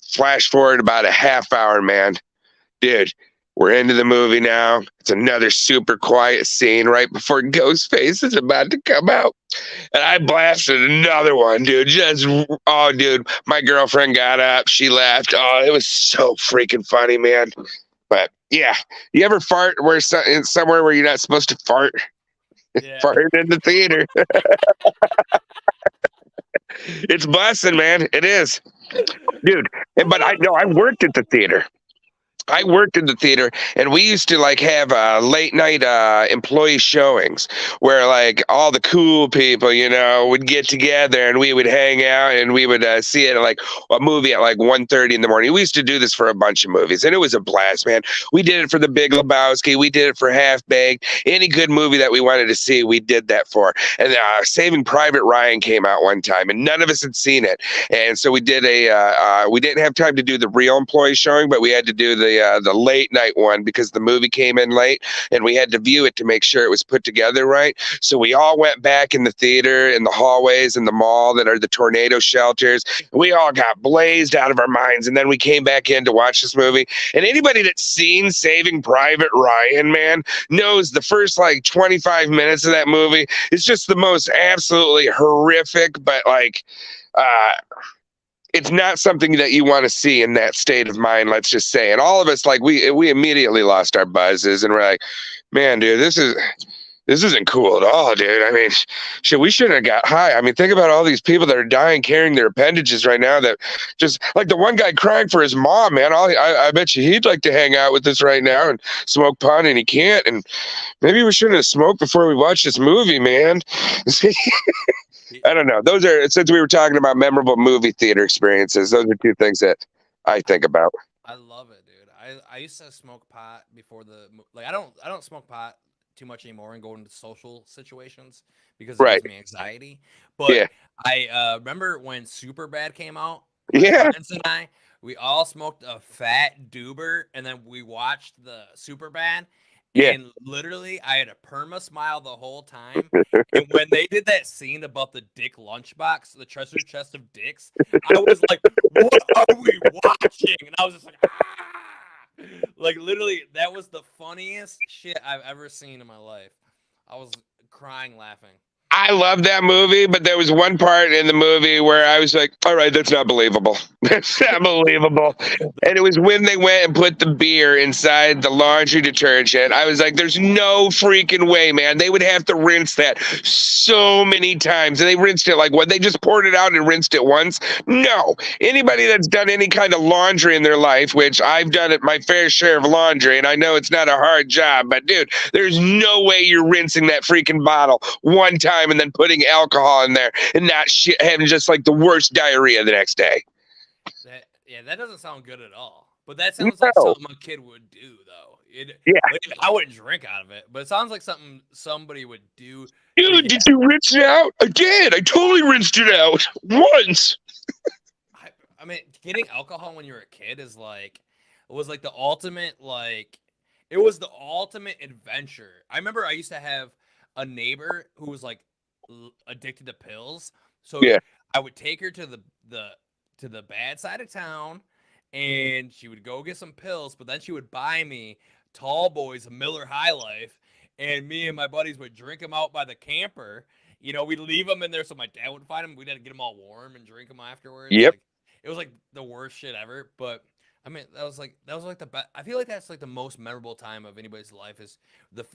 Flash forward about a half hour, man. Dude, we're into the movie now. It's another super quiet scene right before Ghostface is about to come out. And I blasted another one, dude. Dude, my girlfriend got up. She laughed. Oh, it was so freaking funny, man. But yeah, you ever fart somewhere where you're not supposed to fart? Yeah. Farting in the theater. It's blessing, man. It is, dude. But I worked at the theater. I worked in the theater, and we used to like have late night employee showings where like all the cool people, would get together and we would hang out and we would see it like a movie at like 1:30 in the morning. We used to do this for a bunch of movies, and it was a blast, man. We did it for The Big Lebowski. We did it for Half Baked. Any good movie that we wanted to see, we did that for. And Saving Private Ryan came out one time, and none of us had seen it, and so we did we didn't have time to do the real employee showing, but we had to do the late night one because the movie came in late and we had to view it to make sure it was put together right. So we all went back in the theater, in the hallways, in the mall that are the tornado shelters. We all got blazed out of our minds. And then we came back in to watch this movie. And anybody that's seen Saving Private Ryan, man, knows the first like 25 minutes of that movie is just the most absolutely horrific, but like, it's not something that you want to see in that state of mind, let's just say. And all of us, like, we immediately lost our buzzes and we're like, man, dude, this isn't cool at all, dude. I mean, shit, we shouldn't have got high. I mean, think about all these people that are dying carrying their appendages right now that just like the one guy crying for his mom, man. I bet you he'd like to hang out with us right now and smoke pot and he can't. And maybe we shouldn't have smoked before we watched this movie, man. I don't know. Those are, since we were talking about memorable movie theater experiences, those are two things that I think about. I love it, dude. I used to smoke pot before I don't smoke pot too much anymore and go into social situations because it gives me anxiety. But yeah. I remember when Superbad came out. My friends and we all smoked a fat doober and then we watched the Superbad. Yeah. And literally, I had a perma smile the whole time. And when they did that scene about the dick lunchbox, the treasure chest of dicks, I was like, what are we watching? And I was just like, ah! Like, literally, that was the funniest shit I've ever seen in my life. I was crying laughing. I love that movie, but there was one part in the movie where I was like, all right, that's not believable. That's not believable. And it was when they went and put the beer inside the laundry detergent. I was like, there's no freaking way, man. They would have to rinse that so many times. And they rinsed it like what? They just poured it out and rinsed it once? No. Anybody that's done any kind of laundry in their life, which I've done it my fair share of laundry, and I know it's not a hard job, but dude, there's no way you're rinsing that freaking bottle one time and then putting alcohol in there and not having just like the worst diarrhea the next day. That doesn't sound good at all. But that sounds like something a kid would do, though. I wouldn't drink out of it, but it sounds like something somebody would do. Dude, did you rinse it out? I did. I totally rinsed it out once. I mean, getting alcohol when you're a kid is like, it was like the ultimate, like, it was the ultimate adventure. I remember I used to have a neighbor who was like addicted to pills. So Yeah. I would take her to the bad side of town, and she would go get some pills. But then she would buy me Tall Boys, a Miller High Life, and me and my buddies would drink them out by the camper. We'd leave them in there so my dad would find them. We'd have to get them all warm and drink them afterwards. Yep. Like it was like the worst shit ever. But I mean, that was like the best. I feel like that's like the most memorable time of anybody's life is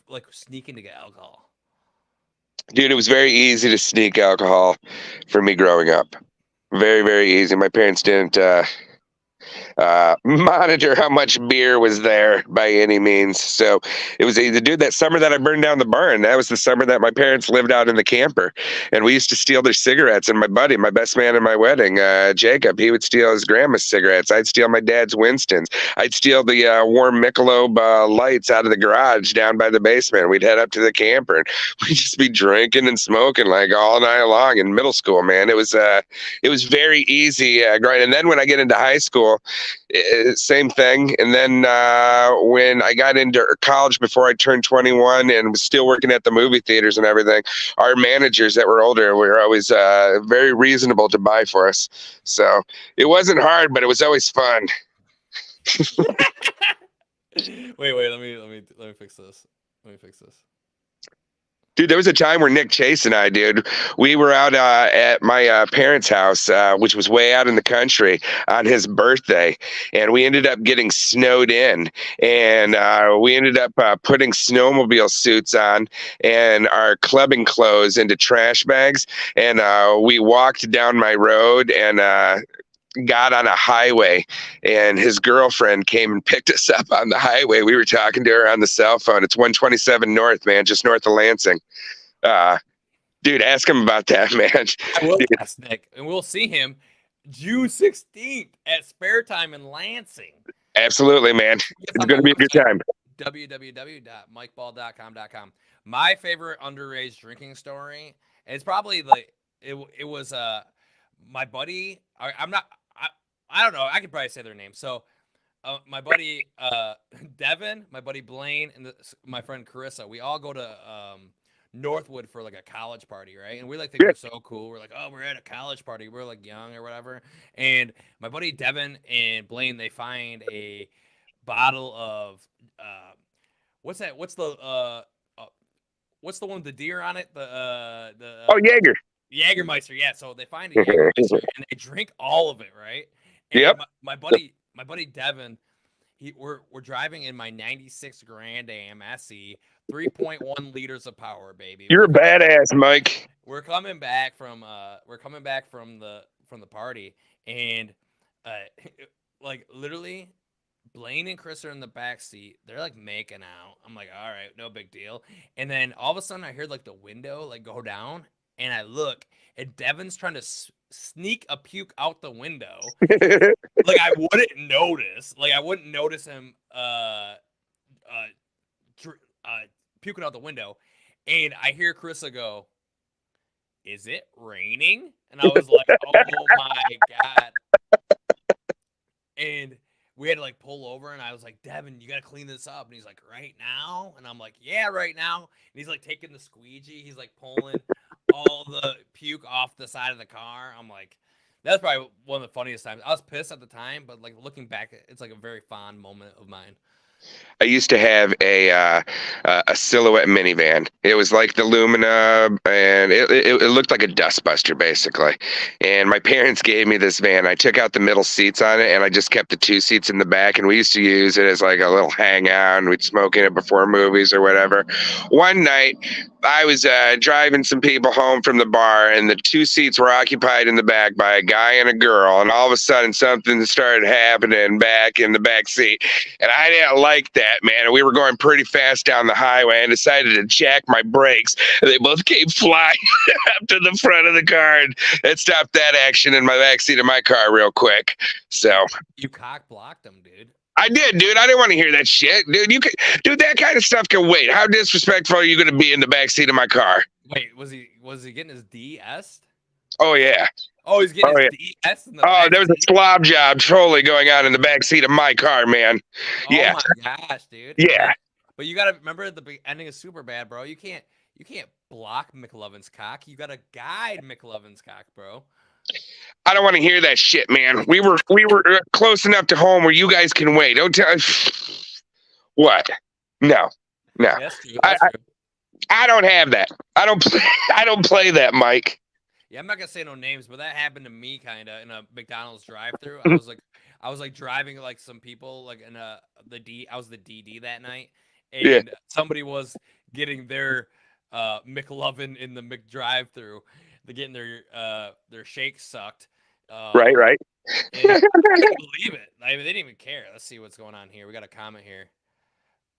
like sneaking to get alcohol. Dude, it was very easy to sneak alcohol for me growing up. Very, very easy. My parents didn't monitor how much beer was there by any means. So it was either, dude, that summer that I burned down the barn, that was the summer that my parents lived out in the camper. And we used to steal their cigarettes. And my buddy, my best man in my wedding, Jacob, he would steal his grandma's cigarettes. I'd steal my dad's Winston's. I'd steal the warm Michelob lights out of the garage down by the basement. We'd head up to the camper and we'd just be drinking and smoking like all night long in middle school, man. It was very easy growing. And then when I get into high school, same thing. And then when I got into college before I turned 21 and was still working at the movie theaters and everything, our managers that were older were always very reasonable to buy for us. So it wasn't hard, but it was always fun. Wait, let me fix this. Let me fix this. Dude, there was a time where Nick Chase and I, dude, we were out at my parents' house, which was way out in the country, on his birthday, and we ended up getting snowed in, and we ended up putting snowmobile suits on and our clubbing clothes into trash bags, and we walked down my road and got on a highway, and his girlfriend came and picked us up on the highway. We were talking to her on the cell phone. It's 127 North, man, just north of Lansing. Dude, ask him about that, man. I will ask Nick, and we'll see him June 16th at Spare Time in Lansing. Absolutely, man. It's going to be a good time. www.mikeball.com.com. My favorite underage drinking story, and it's probably like it was my buddy. I don't know. I could probably say their name. So, my buddy Devin, my buddy Blaine, and my friend Carissa, we all go to Northwood for like a college party, right? And we like think we're so cool. We're like, oh, we're at a college party. We're like young or whatever. And my buddy Devin and Blaine, they find a bottle of what's that? What's the one with the deer on it? Jaeger. Jägermeister, yeah. So they find a Jägermeister and they drink all of it, right? And yep. My buddy Devin, we're driving in my '96 Grand Am SE, 3.1 liters of power, baby. You're a badass, Mike. We're coming back from the party, and like literally, Blaine and Chris are in the back seat. They're like making out. I'm like, all right, no big deal. And then all of a sudden, I heard like the window like go down. And I look, and Devin's trying to sneak a puke out the window. Like I wouldn't notice. Like I wouldn't notice him puking out the window. And I hear Carissa go, "Is it raining?" And I was like, "Oh my God!" And we had to like pull over, and I was like, "Devin, you got to clean this up." And he's like, "Right now?" And I'm like, "Yeah, right now." And he's like taking the squeegee. He's like pulling all the puke off the side of the car. I'm like, that's probably one of the funniest times. I was pissed at the time, but like looking back, it's like a very fond moment of mine. I used to have a Silhouette minivan. It was like the Lumina, and it looked like a dustbuster, basically. And my parents gave me this van. I took out the middle seats on it, and I just kept the two seats in the back. And we used to use it as like a little hangout, and we'd smoke in it before movies or whatever. One night, I was driving some people home from the bar, and the two seats were occupied in the back by a guy and a girl. And all of a sudden, something started happening back in the back seat, and I didn't like that, man. And we were going pretty fast down the highway, and decided to jack my brakes, and they both came flying up to the front of the car, and it stopped that action in my backseat of my car real quick. So you cock blocked them, dude. I did, dude. I didn't want to hear that shit, dude. Dude, that kind of stuff can wait. How disrespectful are you going to be in the backseat of my car? Wait, was he getting his DS? Oh yeah. Oh, he's getting his DS in the back there was a slob job totally going on in the backseat of my car, man. Yeah. Oh my gosh, dude. Yeah. But you got to remember at the ending of Superbad, bro. You can't block McLovin's cock. You got to guide McLovin's cock, bro. I don't want to hear that shit, man. We were close enough to home where you guys can wait. Don't tell. What? No. Yeah, that's true. That's true. I don't have that. I don't play that, Mike. Yeah, I'm not gonna say no names, but that happened to me kind of in a McDonald's drive-through. I was like driving like some people like in I was the DD that night, and somebody was getting their McLovin in the McDrive-through. They're getting their shake sucked. Right. And I couldn't believe it. I mean, they didn't even care. Let's see what's going on here. We got a comment here.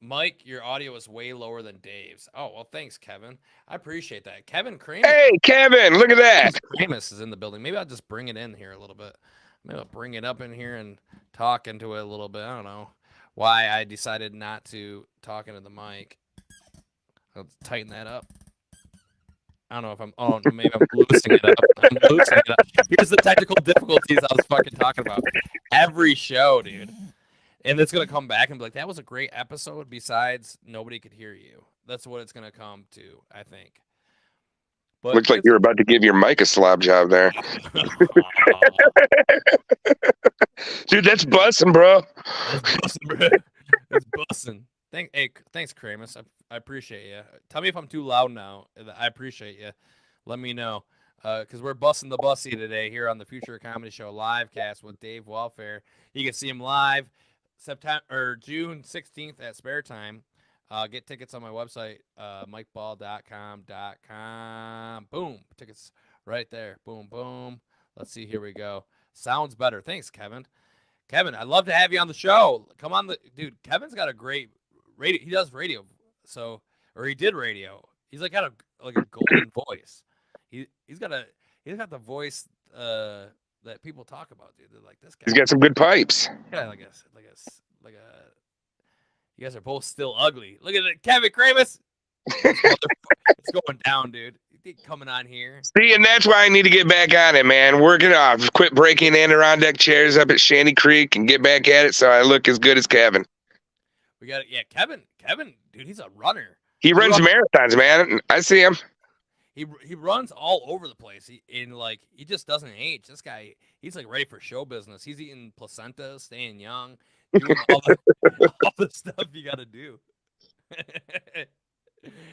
Mike, your audio is way lower than Dave's. Oh, well, thanks, Kevin. I appreciate that. Kevin Kramer. Hey, Kevin, look at that. Kramus is in the building. Maybe I'll just bring it in here a little bit. Maybe I'll bring it up in here and talk into it a little bit. I don't know why I decided not to talk into the mic. I'll tighten that up. I don't know if maybe I'm loosening it up. Here's the technical difficulties I was fucking talking about. Every show, dude. And it's going to come back and be like, that was a great episode. Besides, nobody could hear you. That's what it's going to come to, I think. But looks like you're about to give your mic a slob job there. Dude, that's busting, bro. It's busting. Thanks, Kramus. I appreciate you. Tell me if I'm too loud now. I appreciate you. Let me know. Because we're busting the bussy today here on the Future Comedy Show Livecast with Dave Wellfare. You can see him live June 16th at Spare Time. Get tickets on my website, mikeball.com. Boom. Tickets right there. Boom, boom. Let's see. Here we go. Sounds better. Thanks, Kevin. Kevin, I'd love to have you on the show. Come on. Dude, Kevin's got a great radio. He does radio. Or he did radio. He's like got a golden voice. He's got the voice that people talk about, dude. They're like, this guy. He's got some good pipes. Yeah, like a. You guys are both still ugly. Look at it, Kevin Kramus. It's going down, dude. Coming on here. See, and that's why I need to get back on it, man. Working off. Quit breaking Adirondack chairs up at Shanty Creek and get back at it so I look as good as Kevin. We got it. Yeah, Kevin, dude, he's a runner. He runs marathons, man. I see him. He runs all over the place. He just doesn't age. This guy, he's like ready for show business. He's eating placenta, staying young, doing all the stuff you got to do.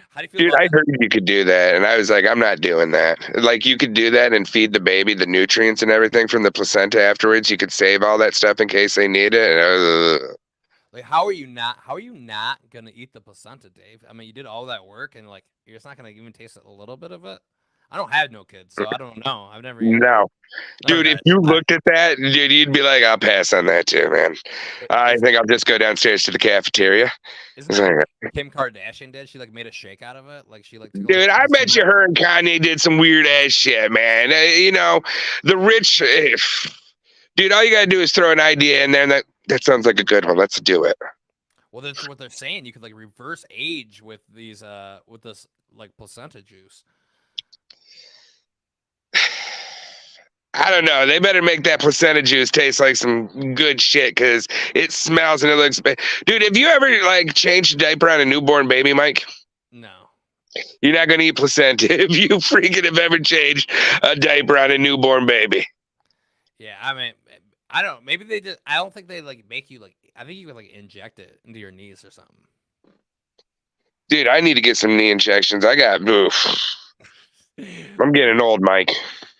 How do you feel? Dude, I heard you could do that, and I was like, I'm not doing that. Like, you could do that and feed the baby the nutrients and everything from the placenta afterwards. You could save all that stuff in case they need it. And like, how are you not gonna eat the placenta, Dave? I mean, you did all that work, and like, you're just not gonna even taste a little bit of it. I don't have no kids, so I don't know. I've never. Dude, if you looked at that, dude, you'd be like, I'll pass on that too, man. I think I'll just go downstairs to the cafeteria. Isn't that what Kim Kardashian did? She like made a shake out of it. Like she like. Dude, I bet you her and Kanye did some weird ass shit, man. The rich. Dude, all you gotta do is throw an idea in there, and that sounds like a good one. Let's do it. Well, that's what they're saying. You could like reverse age with these with this like placenta juice. I don't know. They better make that placenta juice taste like some good shit because it smells and it looks bad. Dude, have you ever like changed a diaper on a newborn baby, Mike? No. You're not gonna eat placenta if you freaking have ever changed a diaper on a newborn baby. Yeah, I mean, I don't. Maybe they just. I don't think they like make you like. I think you could like inject it into your knees or something. Dude, I need to get some knee injections. I'm getting old, Mike.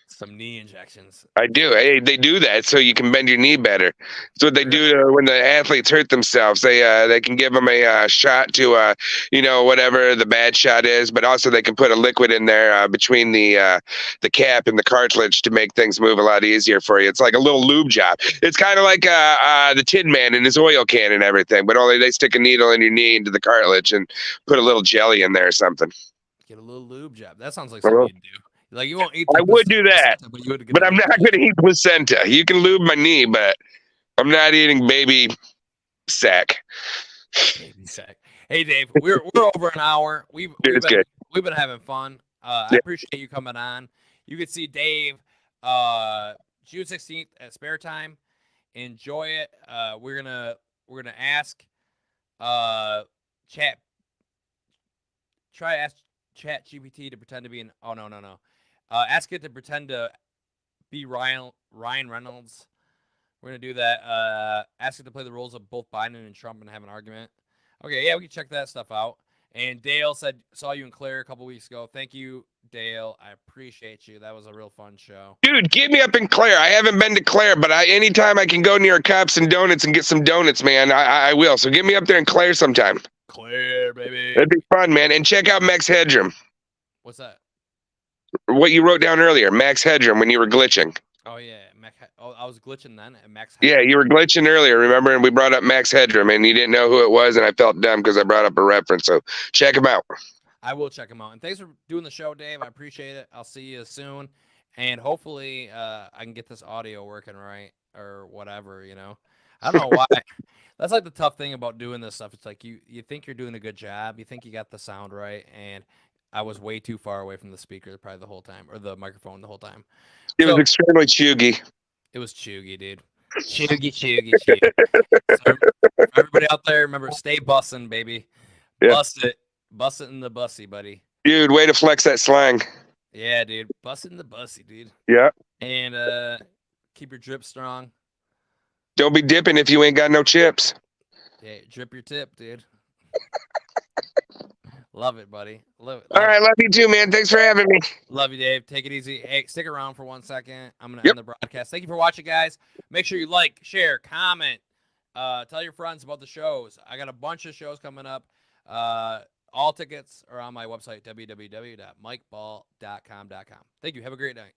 Some knee injections. I do. Hey, they do that so you can bend your knee better. That's what they do when the athletes hurt themselves. They can give them a shot to whatever the bad shot is, but also they can put a liquid in there between the cap and the cartilage to make things move a lot easier for you. It's like a little lube job. It's kind of like the Tin Man and his oil can and everything, but only they stick a needle in your knee into the cartilage and put a little jelly in there or something. Get a little lube job. That sounds like something you'd do. Like you won't eat. I would do that, but I'm not going to eat placenta. You can lube my knee, but I'm not eating baby sack. Baby sack. Hey, Dave, we're over an hour. We've been having fun. I appreciate you coming on. You can see Dave June 16th at Spare Time. Enjoy it. We're gonna ask chat. Try to ask Chat GPT to pretend to be an. Oh no. Ask it to pretend to be Ryan Reynolds. We're gonna do that. Ask it to play the roles of both Biden and Trump and have an argument. Okay, yeah, we can check that stuff out. And Dale saw you in Claire a couple weeks ago. Thank you, Dale. I appreciate you. That was a real fun show. Dude, get me up in Claire. I haven't been to Claire, but anytime I can go near Cups and Donuts and get some donuts, man, I will. So get me up there in Claire sometime. Claire, baby. That'd be fun, man. And check out Max Headroom. What's that? What you wrote down earlier, Max Headroom, when you were glitching. Oh yeah, I was glitching then at Max. Yeah, you were glitching earlier, remember? And we brought up Max Headroom, and you didn't know who it was, and I felt dumb because I brought up a reference. So check him out. I will check him out. And thanks for doing the show, Dave. I appreciate it. I'll see you soon, and hopefully I can get this audio working right or whatever. I don't know why. That's like the tough thing about doing this stuff. It's like you think you're doing a good job, you think you got the sound right, and I was way too far away from the speaker probably the whole time, or the microphone the whole time. It was extremely chuggy. It was chuggy, dude. Chuggy. So everybody out there, remember, stay bussin', baby. Yeah. Bust it in the bussy, buddy. Dude, way to flex that slang. Yeah, dude. Bust it in the bussy, dude. Yeah. And keep your drip strong. Don't be dipping if you ain't got no chips. Yeah, drip your tip, dude. Love it, buddy. Love All right, love you too, man. Thanks for having me. Love you, Dave. Take it easy. Hey, stick around for 1 second. I'm going to end the broadcast. Thank you for watching, guys. Make sure you like, share, comment. Tell your friends about the shows. I got a bunch of shows coming up. All tickets are on my website, www.mikeball.com. Thank you. Have a great night.